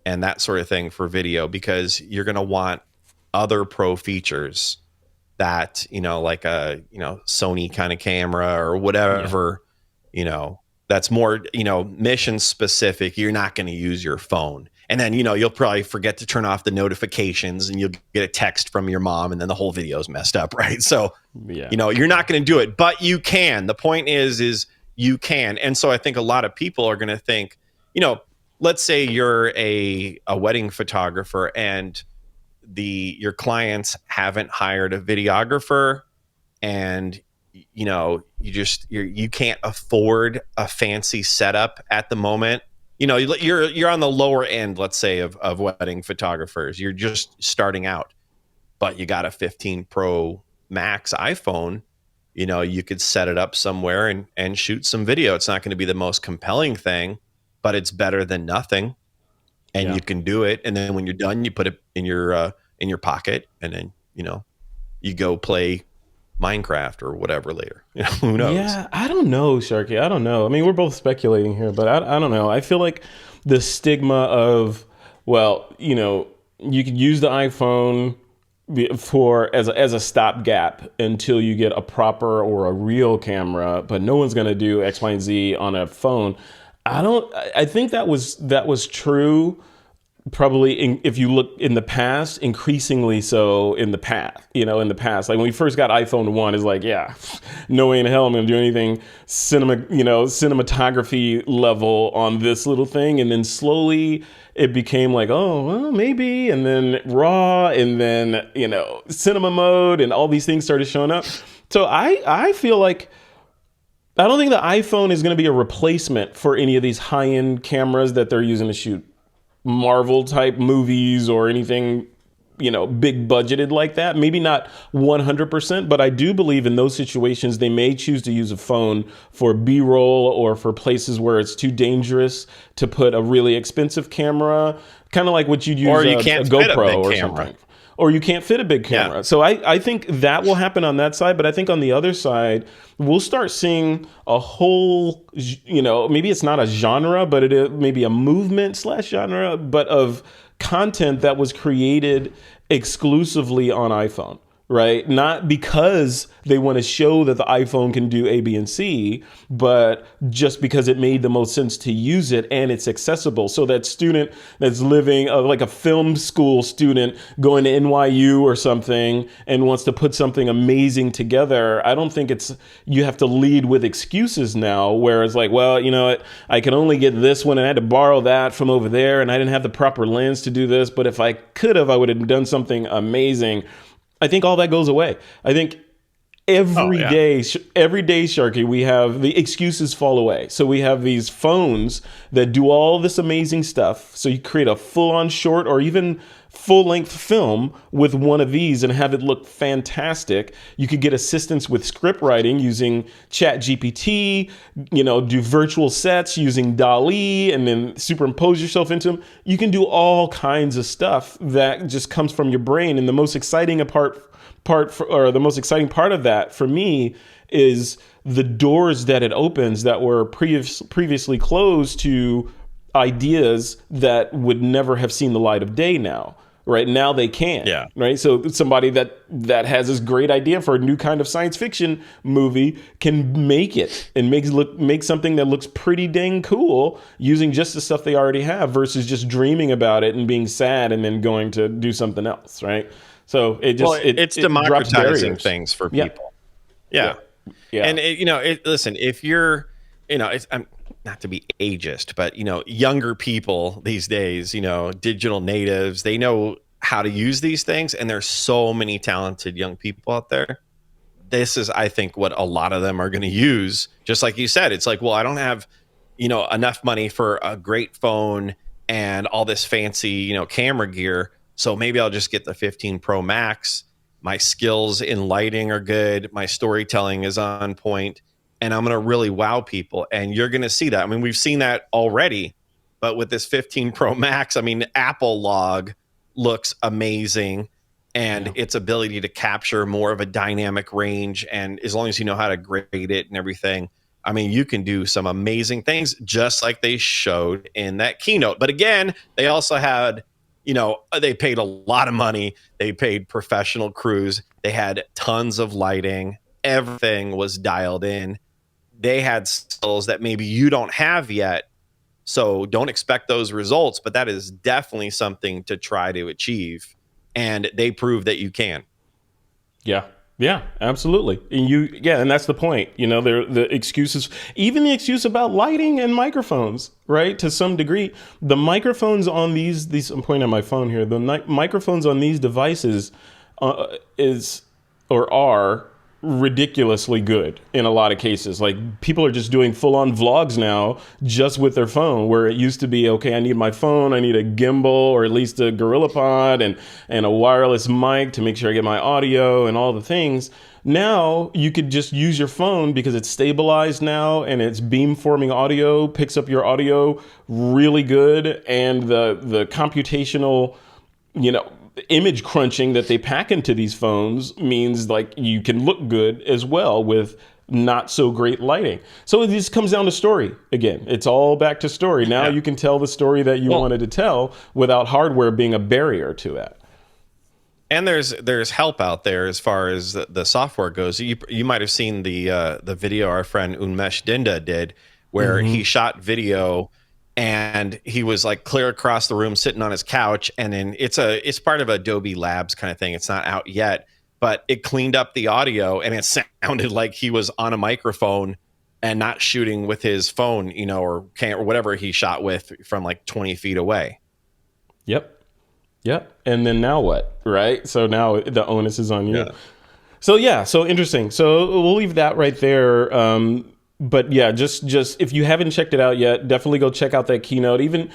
and that sort of thing for video, because you're going to want other pro features that, like a, Sony kind of camera or whatever, that's more, mission specific. You're not going to use your phone. And then, you'll probably forget to turn off the notifications and you'll get a text from your mom and then the whole video's messed up. Right. So, you're not going to do it, but you can. The point is you can. And so I think a lot of people are going to think, let's say you're a wedding photographer and your clients haven't hired a videographer, and you can't afford a fancy setup at the moment. You're on the lower end, let's say, of wedding photographers. You're just starting out, but you got a 15 Pro Max iPhone. You could set it up somewhere and shoot some video. It's not going to be the most compelling thing, but it's better than nothing, and you can do it. And then when you're done, you put it in your pocket, and then you go play Minecraft or whatever later. Who knows? Yeah, I don't know, Sharky. I don't know. I mean, we're both speculating here, but I don't know. I feel like the stigma of, you could use the iPhone for as a stopgap until you get a proper or a real camera, but no one's going to do X, Y, and Z on a phone. I think that was true. Probably if you look in the past, increasingly so in the past, in the past, like when we first got iPhone 1, is like, yeah, no way in hell I'm going to do anything cinematography level on this little thing. And then slowly it became like, oh, well, maybe. And then RAW, and then, cinema mode, and all these things started showing up. So I feel like, I don't think the iPhone is going to be a replacement for any of these high-end cameras that they're using to shoot Marvel type movies or anything, big budgeted like that. Maybe not 100%, but I do believe in those situations they may choose to use a phone for B-roll or for places where it's too dangerous to put a really expensive camera, kind of like what you'd use or you can't a fit GoPro a big or camera. something. Or you can't fit a big camera. Yeah. So I think that will happen on that side. But I think on the other side, we'll start seeing a whole, maybe it's not a genre, but it is maybe a movement / genre, but of content that was created exclusively on iPhone. Right? Not because they want to show that the iPhone can do A, B, and C, but just because it made the most sense to use it and it's accessible. So that student that's living like a film school student going to NYU or something and wants to put something amazing together, I don't think you have to lead with excuses now, where it's like, well, I can only get this one and I had to borrow that from over there and I didn't have the proper lens to do this. But if I could have, I would have done something amazing. I think all that goes away. I think every day, Sharky, we have the excuses fall away. So we have these phones that do all this amazing stuff. So you create a full-on short or even full-length film with one of these and have it look fantastic. You could get assistance with script writing using ChatGPT, do virtual sets using DALL-E and then superimpose yourself into them. You can do all kinds of stuff that just comes from your brain. And the most exciting part of that for me is the doors that it opens that were previously closed to ideas that would never have seen the light of day now. Right now they can. Yeah. Right. So somebody that has this great idea for a new kind of science fiction movie can make it and make something that looks pretty dang cool using just the stuff they already have versus just dreaming about it and being sad and then going to do something else. Right. So it's democratizing things for people. Yeah. Yeah. And listen, if you're, I'm not to be ageist, but younger people these days, digital natives, they know how to use these things, and there's so many talented young people out there. This is, I think, what a lot of them are going to use. Just like you said, it's like, well, I don't have, enough money for a great phone and all this fancy, camera gear. So maybe I'll just get the 15 Pro Max. My skills in lighting are good. My storytelling is on point. And I'm going to really wow people. And you're going to see that. I mean, we've seen that already. But with this 15 Pro Max, Apple Log looks amazing. And its ability to capture more of a dynamic range. And as long as you know how to grade it and everything, you can do some amazing things, just like they showed in that keynote. But again, they also had, they paid a lot of money. They paid professional crews. They had tons of lighting. Everything was dialed in. They had skills that maybe you don't have yet. So don't expect those results, but that is definitely something to try to achieve. And they prove that you can. Yeah. Yeah, absolutely. And that's the point. The excuses, even the excuse about lighting and microphones, right? To some degree, the microphones on these I'm pointing at my phone here. The microphones on these devices are ridiculously good in a lot of cases. Like, people are just doing full-on vlogs now just with their phone, where it used to be, okay, I need my phone, I need a gimbal or at least a GorillaPod and a wireless mic to make sure I get my audio and all the things. Now you could just use your phone because it's stabilized now and it's beamforming audio, picks up your audio really good, and the computational, image crunching that they pack into these phones means like you can look good as well with not so great lighting. So this comes down to story again. It's all back to story. Now you can tell the story that you wanted to tell without hardware being a barrier to that. And there's help out there as far as the software goes. You might have seen the video our friend Unmesh Dinda did, where he shot video and he was like clear across the room sitting on his couch, and then it's part of Adobe Labs kind of thing. It's not out yet, but it cleaned up the audio and it sounded like he was on a microphone and not shooting with his phone, or whatever he shot with from like 20 feet away. Yep. Yep. And then now what? Right. So now the onus is on you. Yeah. So interesting. So we'll leave that right there. But yeah, just if you haven't checked it out yet, definitely go check out that keynote. Even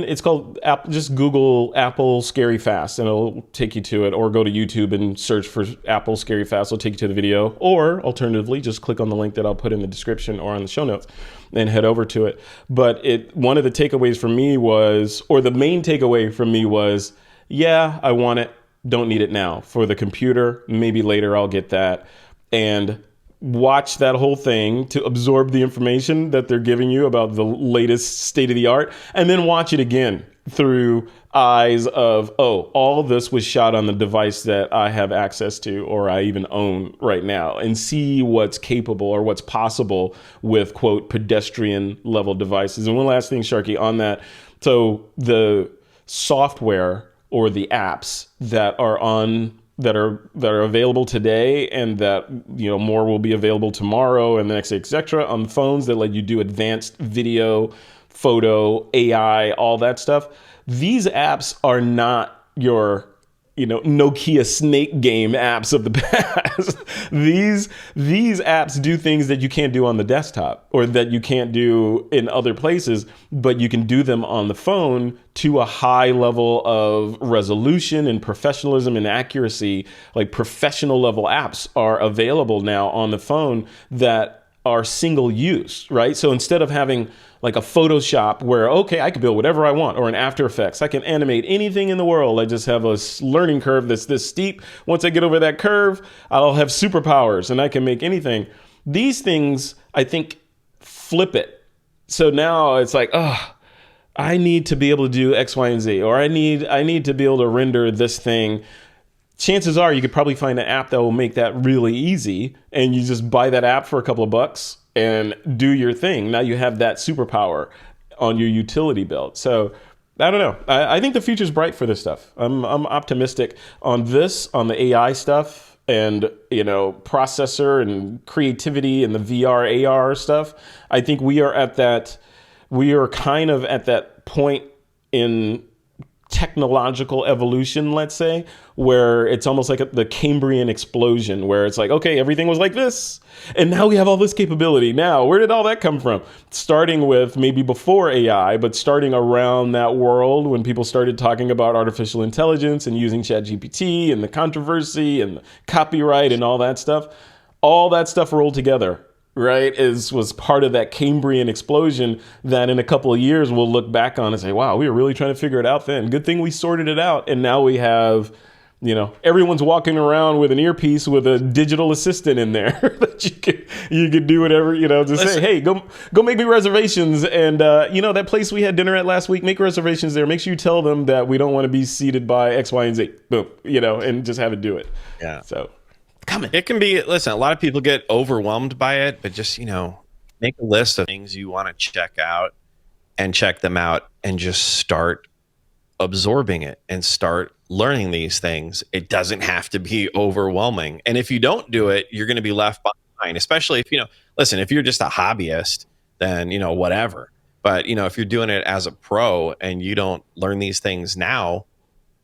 it's called just Google Apple Scary Fast and it'll take you to it, or go to YouTube and search for Apple Scary Fast. It'll take you to the video, or alternatively, just click on the link that I'll put in the description or on the show notes and head over to it. But one of the takeaways for me was, or the main takeaway from me was, yeah, I want it. Don't need it now. For the computer, maybe later I'll get that. And watch that whole thing to absorb the information that they're giving you about the latest state of the art, and then watch it again through eyes of, all this was shot on the device that I have access to or I even own right now, and see what's capable or what's possible with, quote, pedestrian level devices. And one last thing, Sharky, on that. So the software or the apps that are available today, and that more will be available tomorrow and the next day, etc., on phones that let you do advanced video, photo, AI, all that stuff. These apps are not your Nokia snake game apps of the past. These apps do things that you can't do on the desktop or that you can't do in other places, but you can do them on the phone to a high level of resolution and professionalism and accuracy. Like professional level apps are available now on the phone that are single use, right? So instead of having like a Photoshop where, I can build whatever I want, or an After Effects, I can animate anything in the world. I just have a learning curve that's this steep. Once I get over that curve, I'll have superpowers and I can make anything. These things, I think, flip it. So now it's like, I need to be able to do X, Y, and Z, or I need to be able to render this thing. Chances are you could probably find an app that will make that really easy, and you just buy that app for a couple of bucks and do your thing. Now you have that superpower on your utility belt. So I don't know. I think the future's bright for this stuff. I'm optimistic on this, on the AI stuff, and processor and creativity and the VR AR stuff. I think we are kind of at that point in technological evolution, let's say, where it's almost like the Cambrian explosion, where it's like, everything was like this, and now we have all this capability. Now, where did all that come from? Starting with maybe before AI, but starting around that world when people started talking about artificial intelligence and using ChatGPT and the controversy and the copyright and all that stuff rolled together. Right, was part of that Cambrian explosion that in a couple of years we'll look back on and say, wow, we were really trying to figure it out then. Good thing we sorted it out. And now we have, everyone's walking around with an earpiece with a digital assistant in there that you could do whatever, say, hey, go make me reservations. And, that place we had dinner at last week, make reservations there. Make sure you tell them that we don't want to be seated by X, Y, and Z. Boom, and just have it do it. Yeah. So. Coming. It can be, listen, a lot of people get overwhelmed by it, but just, make a list of things you want to check out and check them out and just start absorbing it and start learning these things. It doesn't have to be overwhelming. And if you don't do it, you're going to be left behind, especially if, listen, if you're just a hobbyist, then, whatever. But, if you're doing it as a pro and you don't learn these things now,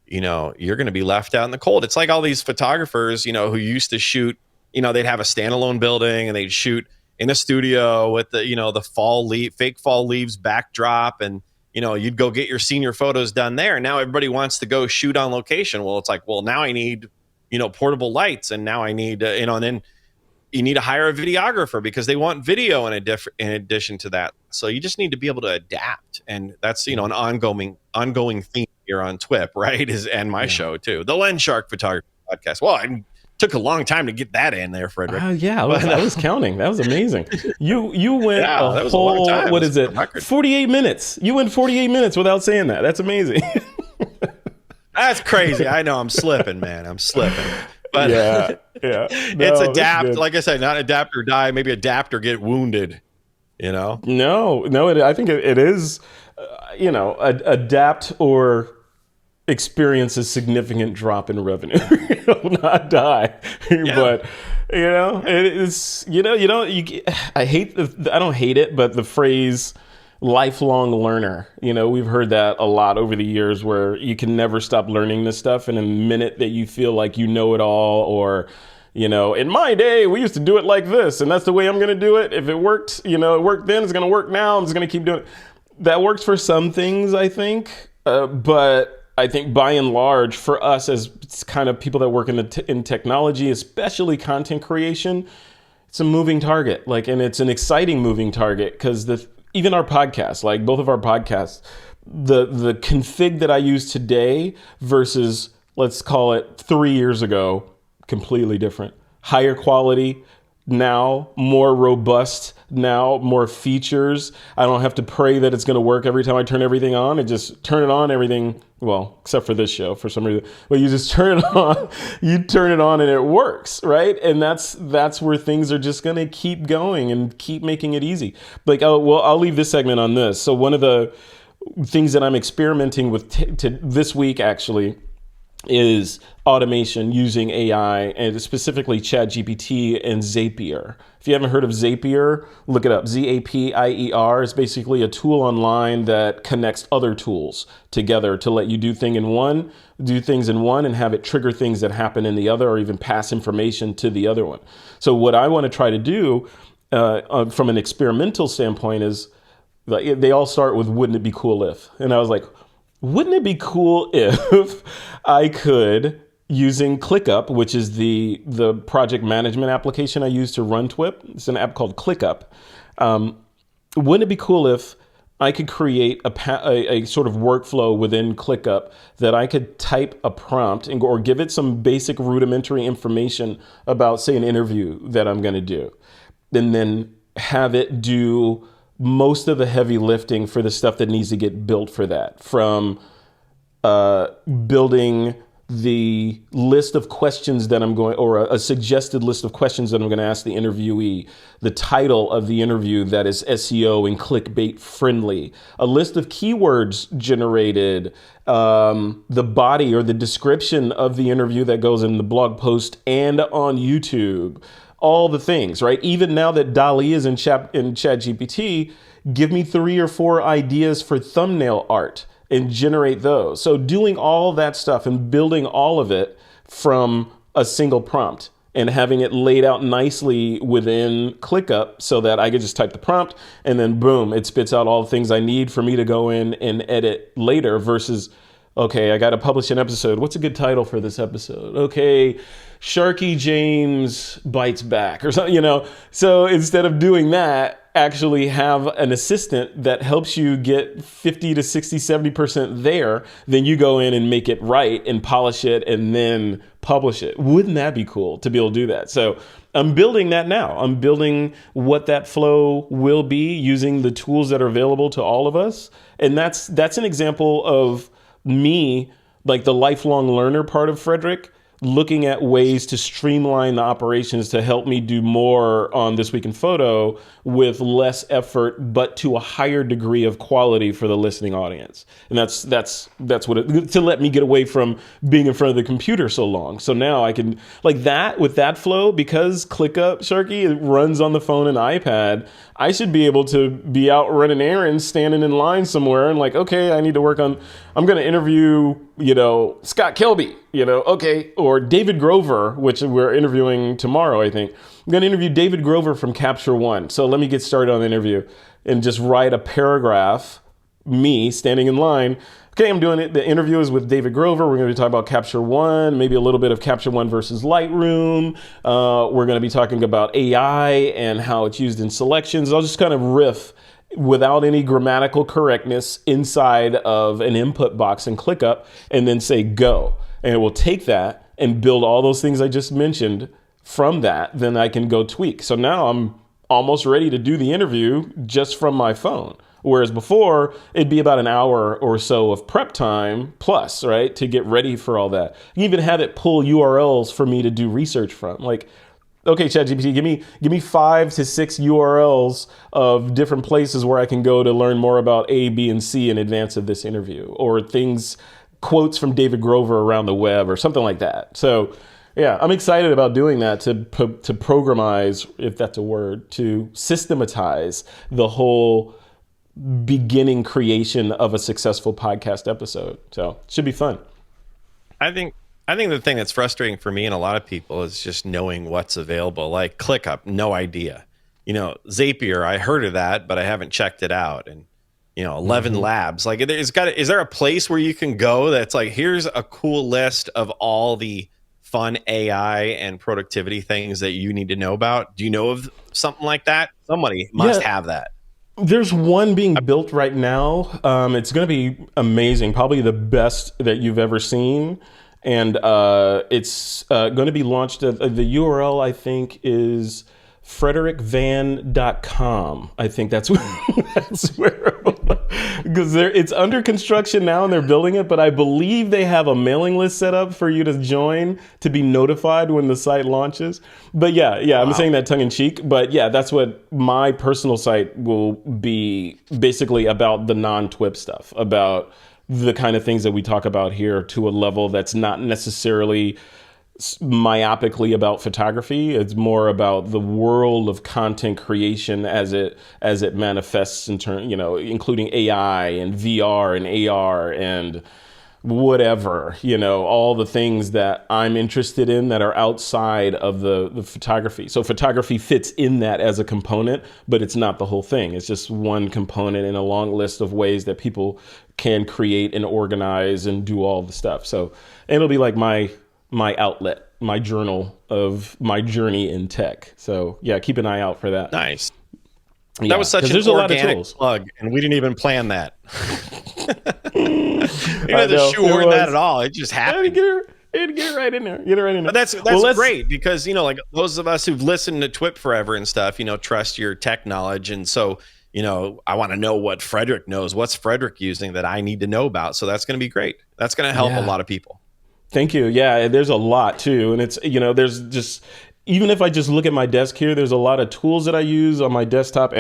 you're going to be left out in the cold. It's like all these photographers, who used to shoot, they'd have a standalone building and they'd shoot in a studio with the, the fake fall leaves backdrop. And, you'd go get your senior photos done there. And now everybody wants to go shoot on location. Well, it's like, well, now I need, portable lights. And now I need, and then you need to hire a videographer because they want video in addition to that. So you just need to be able to adapt. And that's, an ongoing theme here on TWiP, right? And my show too, the Lens Shark Photography Podcast. Well, I took a long time to get that in there, Frederick. I was counting. That was amazing. You went a whole, what is it? 48 minutes. You went 48 minutes without saying that. That's amazing. That's crazy. I know I'm slipping, man. I'm slipping. But Yeah. it's No, that's adapt. good. Like I said, not adapt or die. Maybe adapt or get wounded. You know. No, I think it is, adapt or experience a significant drop in revenue. Not die. Yeah. But, it is, I don't hate it, but the phrase lifelong learner, we've heard that a lot over the years where you can never stop learning this stuff. And in the minute that you feel like you know it all, or, in my day, we used to do it like this, and that's the way I'm going to do it. If it worked, it worked then, it's going to work now. I'm just going to keep doing it. That works for some things, I think. But I think by and large, for us as kind of people that work in technology, especially content creation, it's a moving target. And it's an exciting moving target because even our podcast, like both of our podcasts, the config that I use today versus, let's call it 3 years ago, completely different. Higher quality now, more robust now, more features. I don't have to pray that it's going to work every time I turn everything on. I just turn it on, everything, well, except for this show for some reason. But you just turn it on, and it works, right? And that's where things are just going to keep going and keep making it easy. I'll leave this segment on this. So one of the things that I'm experimenting with this week actually is automation using AI, and specifically ChatGPT and Zapier. If you haven't heard of Zapier, look it up. Zapier is basically a tool online that connects other tools together to let you do things in one and have it trigger things that happen in the other, or even pass information to the other one. So what I want to try to do from an experimental standpoint is, they all start with, wouldn't it be cool if? And I was like, wouldn't it be cool if I could, using ClickUp, which is the project management application I use to run TWiP. It's an app called ClickUp. Wouldn't it be cool if I could create a sort of workflow within ClickUp that I could type a prompt or give it some basic rudimentary information about, say, an interview that I'm going to do, and then have it do most of the heavy lifting for the stuff that needs to get built for that, from building the list of questions that I'm going, or a suggested list of questions that I'm going to ask the interviewee, the title of the interview that is SEO and clickbait friendly, a list of keywords generated, the body or the description of the interview that goes in the blog post and on YouTube. All the things, right? Even now that DALL-E is in ChatGPT, give me 3 or 4 ideas for thumbnail art and generate those. So doing all that stuff and building all of it from a single prompt and having it laid out nicely within ClickUp so that I could just type the prompt and then boom, it spits out all the things I need for me to go in and edit later, versus, okay, I got to publish an episode. What's a good title for this episode? Okay, Sharky James bites back or something, So instead of doing that, actually have an assistant that helps you get 50 to 60, 70% there. Then you go in and make it right and polish it and then publish it. Wouldn't that be cool to be able to do that? So I'm building that now. I'm building what that flow will be using the tools that are available to all of us. And that's an example of me, like the lifelong learner part of Frederick, looking at ways to streamline the operations to help me do more on This Week in Photo with less effort, but to a higher degree of quality for the listening audience. And that's what to let me get away from being in front of the computer so long. So now I can, like that, with that flow, because ClickUp, Sharky, it runs on the phone and iPad, I should be able to be out running errands, standing in line somewhere, and like, okay, I need to work on, I'm going to interview, Scott Kelby, okay, or David Grover, which we're interviewing tomorrow, I think. I'm going to interview David Grover from Capture One. So let me get started on the interview and just write a paragraph, me standing in line. Okay, I'm doing it. The interview is with David Grover. We're going to be talking about Capture One, maybe a little bit of Capture One versus Lightroom. We're going to be talking about AI and how it's used in selections. I'll just kind of riff without any grammatical correctness inside of an input box and ClickUp, and then say go. And it will take that and build all those things I just mentioned from that. Then I can go tweak. So now I'm almost ready to do the interview just from my phone. Whereas before, it'd be about an hour or so of prep time plus, right, to get ready for all that. You even have it pull URLs for me to do research from. Like, okay, ChatGPT, give me 5 to 6 URLs of different places where I can go to learn more about A, B, and C in advance of this interview, or quotes from David Grover around the web, or something like that. So, yeah, I'm excited about doing that to programize, if that's a word, to systematize the whole beginning creation of a successful podcast episode. So it should be fun. I think the thing that's frustrating for me and a lot of people is just knowing what's available. Like ClickUp, no idea. Zapier, I heard of that, but I haven't checked it out. And 11 Labs. Like, is there a place where you can go that's like, here's a cool list of all the fun AI and productivity things that you need to know about? Do you know of something like that? Somebody must have that. There's one being built right now. It's going to be amazing, probably the best that you've ever seen. And it's going to be launched. The URL, I think, is frederickvan.com. I think that's where because it's under construction now and they're building it, but I believe they have a mailing list set up for you to join to be notified when the site launches. But yeah, wow. I'm saying that tongue in cheek, but yeah, that's what my personal site will be, basically about the non-TWiP stuff, about the kind of things that we talk about here to a level that's not necessarily myopically about photography. It's more about the world of content creation as it manifests in turn, including AI and VR and AR and whatever, all the things that I'm interested in that are outside of the photography. So photography fits in that as a component, but it's not the whole thing. It's just one component in a long list of ways that people can create and organize and do all the stuff. So, and it'll be like my outlet, my journal of my journey in tech. So yeah, keep an eye out for that. Nice. Yeah, that was such an organic plug, and we didn't even plan that. You didn't have to shoehorn that at all. It just happened. Get it right in there. Get it right in there. But that's great because, like those of us who've listened to TWiP forever and stuff, trust your tech knowledge. And so, I want to know what Frederick knows. What's Frederick using that I need to know about? So that's going to be great. That's going to help a lot of people. Thank you. Yeah, there's a lot too. And it's, there's just, even if I just look at my desk here, there's a lot of tools that I use on my desktop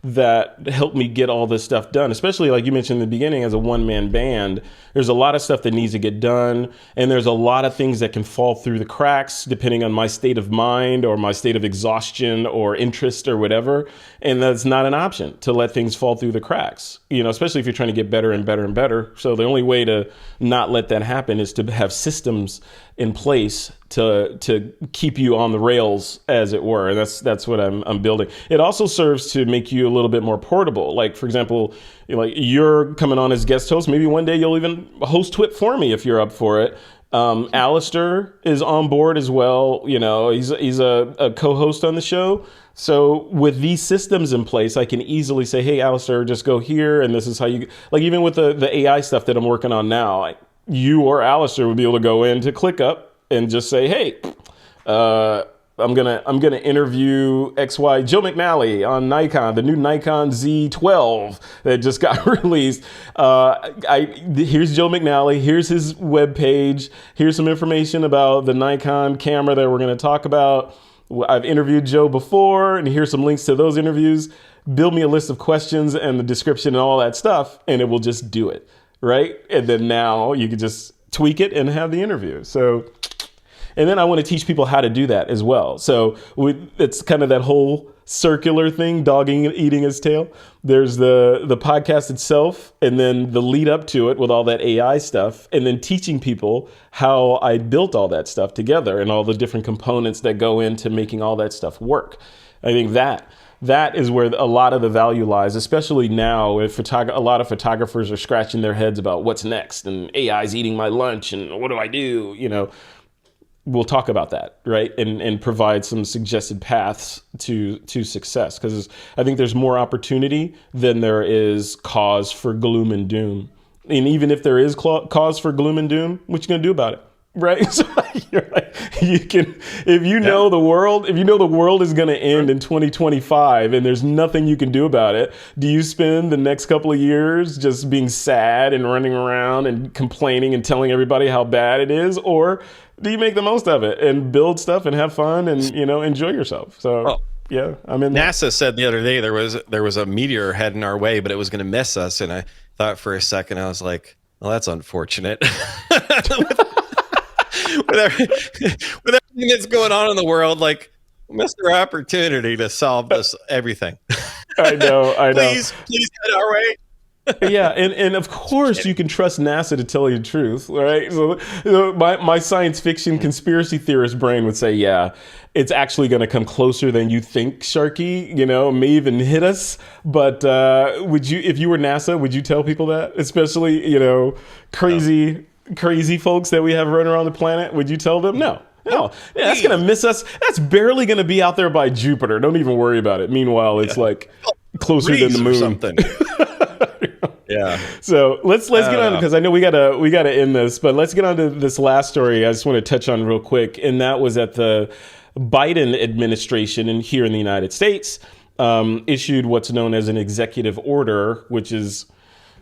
that help me get all this stuff done. Especially like you mentioned in the beginning, as a one-man band, there's a lot of stuff that needs to get done. And there's a lot of things that can fall through the cracks depending on my state of mind or my state of exhaustion or interest or whatever. And that's not an option to let things fall through the cracks, especially if you're trying to get better and better and better. So the only way to not let that happen is to have systems in place to keep you on the rails, as it were. And that's what I'm building. It also serves to make you a little bit more portable. Like, for example, like you're coming on as guest host. Maybe one day you'll even host TWiP for me if you're up for it. Alistair is on board as well. He's a co-host on the show. So with these systems in place, I can easily say, hey, Alistair, just go here. And this is how you, like, even with the AI stuff that I'm working on now, you or Alistair would be able to go into ClickUp and just say, hey, I'm gonna interview XY Joe McNally on Nikon, the new Nikon Z12 that just got released. Here's Joe McNally. Here's his webpage. Here's some information about the Nikon camera that we're gonna talk about. I've interviewed Joe before, and here's some links to those interviews. Build me a list of questions and the description and all that stuff, and it will just do it, right? And then now you can just tweak it and have the interview. So, and then I want to teach people how to do that as well. So it's kind of that whole circular thing, dogging and eating his tail. There's the podcast itself, and then the lead up to it with all that AI stuff, and then teaching people how I built all that stuff together and all the different components that go into making all that stuff work. I think that is where a lot of the value lies, especially now if a lot of photographers are scratching their heads about what's next and AI's eating my lunch and what do I do? We'll talk about that, right? And provide some suggested paths to success, because I think there's more opportunity than there is cause for gloom and doom. And even if there is cause for gloom and doom, what you gonna do about it? right? So you're like, you can, if you know the world, if you know the world is going to end in 2025 and there's nothing you can do about it, do you spend the next couple of years just being sad and running around and complaining and telling everybody how bad it is? Or do you make the most of it and build stuff and have fun and, enjoy yourself? So, yeah, I'm in there. NASA said the other day there was a meteor heading our way, but it was going to miss us. And I thought for a second, I was like, well, that's unfortunate. With everything that's going on in the world, like, missed our opportunity to solve this everything. I know. Please head our way. Yeah, and of course you can trust NASA to tell you the truth, right? So my science fiction conspiracy theorist brain would say, yeah, it's actually going to come closer than you think, Sharky. May even hit us. But would you, if you were NASA, would you tell people that? Especially, crazy folks that we have running around the planet. Would you tell them? No. Yeah, that's going to miss us. That's barely going to be out there by Jupiter. Don't even worry about it. Meanwhile, it's like closer than the moon. Or something. Yeah. So let's get on, because I know we gotta end this, but let's get on to this last story I just want to touch on real quick, and that was at the Biden administration and here in the United States issued what's known as an executive order, which is,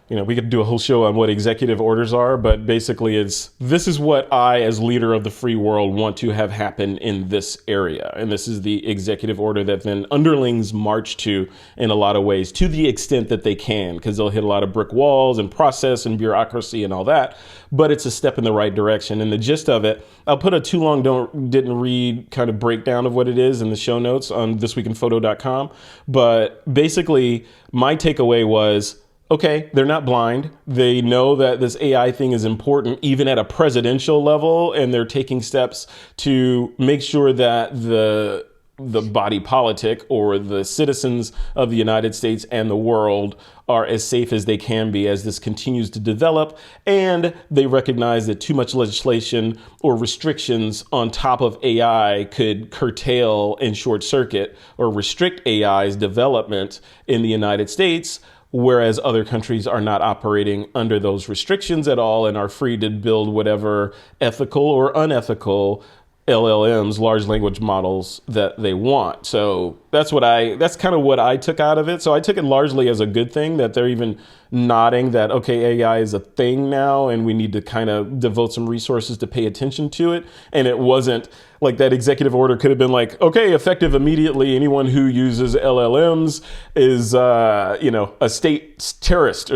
we could do a whole show on what executive orders are, but basically this is what I, as leader of the free world, want to have happen in this area. And this is the executive order that then underlings march to in a lot of ways, to the extent that they can, because they'll hit a lot of brick walls and process and bureaucracy and all that. But it's a step in the right direction. And the gist of it, I'll put a too long didn't read kind of breakdown of what it is in the show notes on thisweekinphoto.com. But basically, my takeaway was, okay, they're not blind. They know that this AI thing is important, even at a presidential level, and they're taking steps to make sure that the body politic or the citizens of the United States and the world are as safe as they can be as this continues to develop. And they recognize that too much legislation or restrictions on top of AI could curtail and short circuit or restrict AI's development in the United States, whereas other countries are not operating under those restrictions at all and are free to build whatever ethical or unethical LLMs, large language models, that they want. So that's kind of what I took out of it. So I took it largely as a good thing that they're even nodding that, okay, AI is a thing now and we need to kind of devote some resources to pay attention to it. And it wasn't like that executive order could have been like, okay, effective immediately, anyone who uses LLMs is, a state terrorist,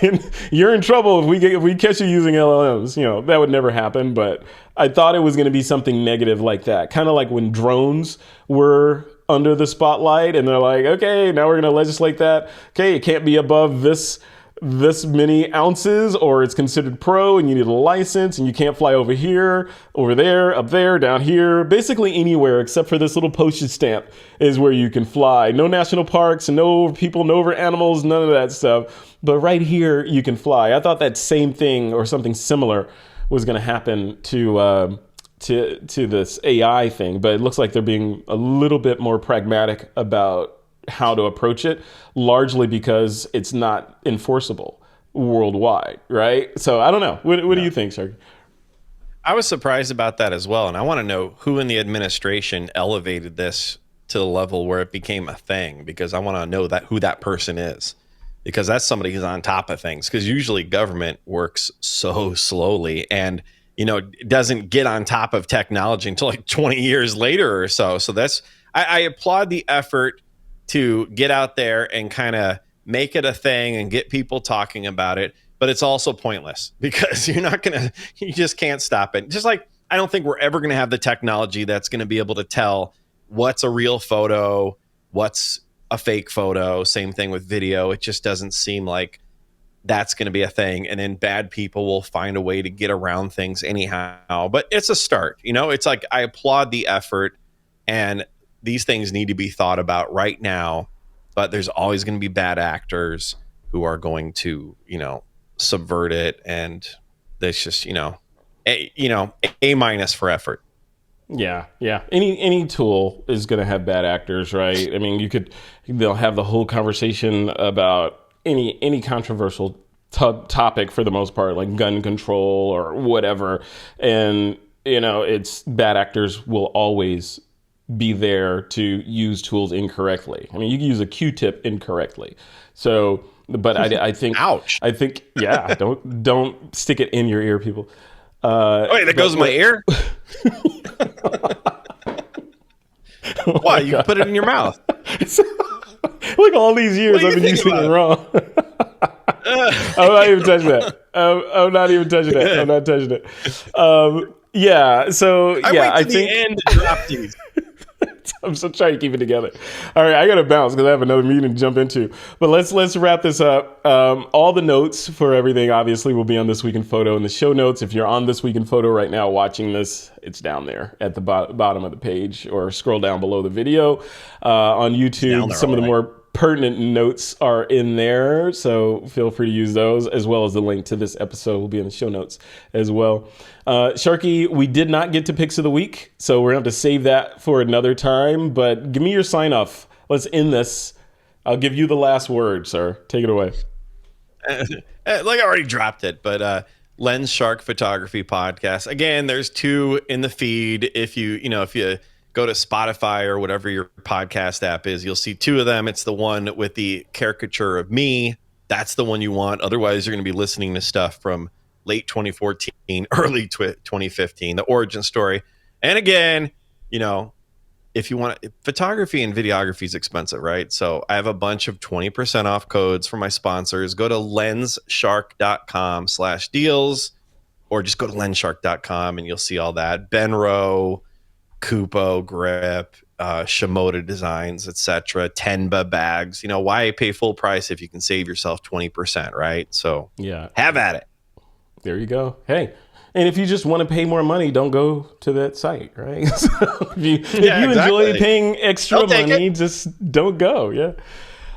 and you're in trouble if we catch you using LLMs. That would never happen. But I thought it was going to be something negative like that, kind of like when drones were under the spotlight and they're like, okay, now we're going to legislate that. Okay, it can't be above this many ounces, or it's considered pro and you need a license and you can't fly over here, over there, up there, down here, basically anywhere except for this little postage stamp is where you can fly. No national parks, no people, no over animals, none of that stuff. But right here you can fly. I thought that same thing or something similar was going to happen to this AI thing, but it looks like they're being a little bit more pragmatic about how to approach it, largely because it's not enforceable worldwide, right? So I don't know. What do you think, sir? I was surprised about that as well, and I want to know who in the administration elevated this to the level where it became a thing, because I want to know who that person is, because that's somebody who's on top of things, because usually government works so slowly and doesn't get on top of technology until like 20 years later or so. So I applaud the effort to get out there and kind of make it a thing and get people talking about it. But it's also pointless because you just can't stop it. Just like, I don't think we're ever going to have the technology that's going to be able to tell what's a real photo, what's a fake photo. Same thing with video. It just doesn't seem like that's going to be a thing. And then bad people will find a way to get around things anyhow. But it's a start. It's like, I applaud the effort, and these things need to be thought about right now, but there's always going to be bad actors who are going to, subvert it. And that's just, A minus for effort. Yeah. Any tool is going to have bad actors, right? I mean, they'll have the whole conversation about any controversial topic for the most part, like gun control or whatever. And, it's bad actors will always be there to use tools incorrectly. I mean, you can use a Q-tip incorrectly. So, but I think, ouch. I think, yeah, don't stick it in your ear, people. Wait, that goes in my ear? Why? You put it in your mouth. Like all these years I've been using it wrong. I'm not even touching that. I'm not even touching that. I'm not touching it. Yeah. So yeah, I think the end to drop these. I'm still trying to keep it together. All right, I gotta bounce because I have another meeting to jump into. But let's wrap this up. All the notes for everything obviously will be on This Week in Photo in the show notes. If you're on This Week in Photo right now watching this, it's down there at the bottom of the page, or scroll down below the video. On YouTube, some of the more pertinent notes are in there, so feel free to use those, as well as the link to this episode will be in the show notes as well. Sharky, we did not get to Picks of the Week, so we're going to have to save that for another time, but give me your sign-off. Let's end this. I'll give you the last word, sir. Take it away. Like I already dropped it, but Lens Shark Photography Podcast. Again, there's 2 in the feed. If you go to Spotify or whatever your podcast app is, you'll see 2 of them. It's the one with the caricature of me. That's the one you want. Otherwise, you're going to be listening to stuff from late 2014, early 2015, the origin story. And again, if you want, photography and videography is expensive, right? So I have a bunch of 20% off codes for my sponsors. Go to lensshark.com/deals, or just go to lensshark.com and you'll see all that. Benro, Kupo, Grip, Shimoda Designs, etc. Tenba bags. Why pay full price if you can save yourself 20%, right? So yeah, have at it. There you go. Hey, and if you just want to pay more money, don't go to that site, right? So if you enjoy paying extra money, just don't go. Yeah.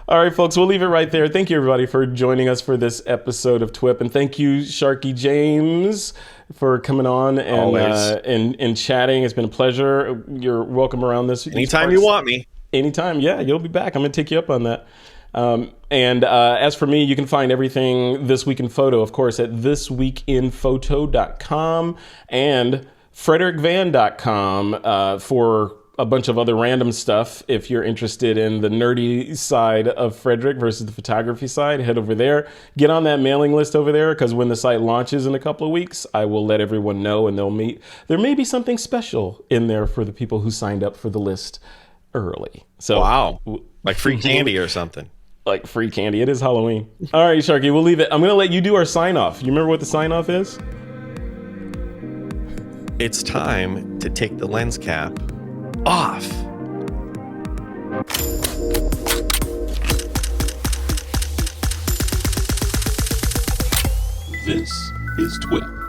All right, folks, we'll leave it right there. Thank you, everybody, for joining us for this episode of TWiP. And thank you, Sharky James, for coming on and chatting. It's been a pleasure. You're welcome around this. Anytime you want me. Anytime. Yeah, you'll be back. I'm going to take you up on that. And as for me, you can find everything This Week in Photo, of course, at thisweekinphoto.com and frederickvan.com for a bunch of other random stuff. If you're interested in the nerdy side of Frederick versus the photography side, head over there. Get on that mailing list over there, because when the site launches in a couple of weeks, I will let everyone know, and there may be something special in there for the people who signed up for the list early. So wow, like free candy or something. Like free candy. It is Halloween. All right, Sharky, we'll leave it. I'm going to let you do our sign-off. You remember what the sign-off is? It's time to take the lens cap off. This is TWiP.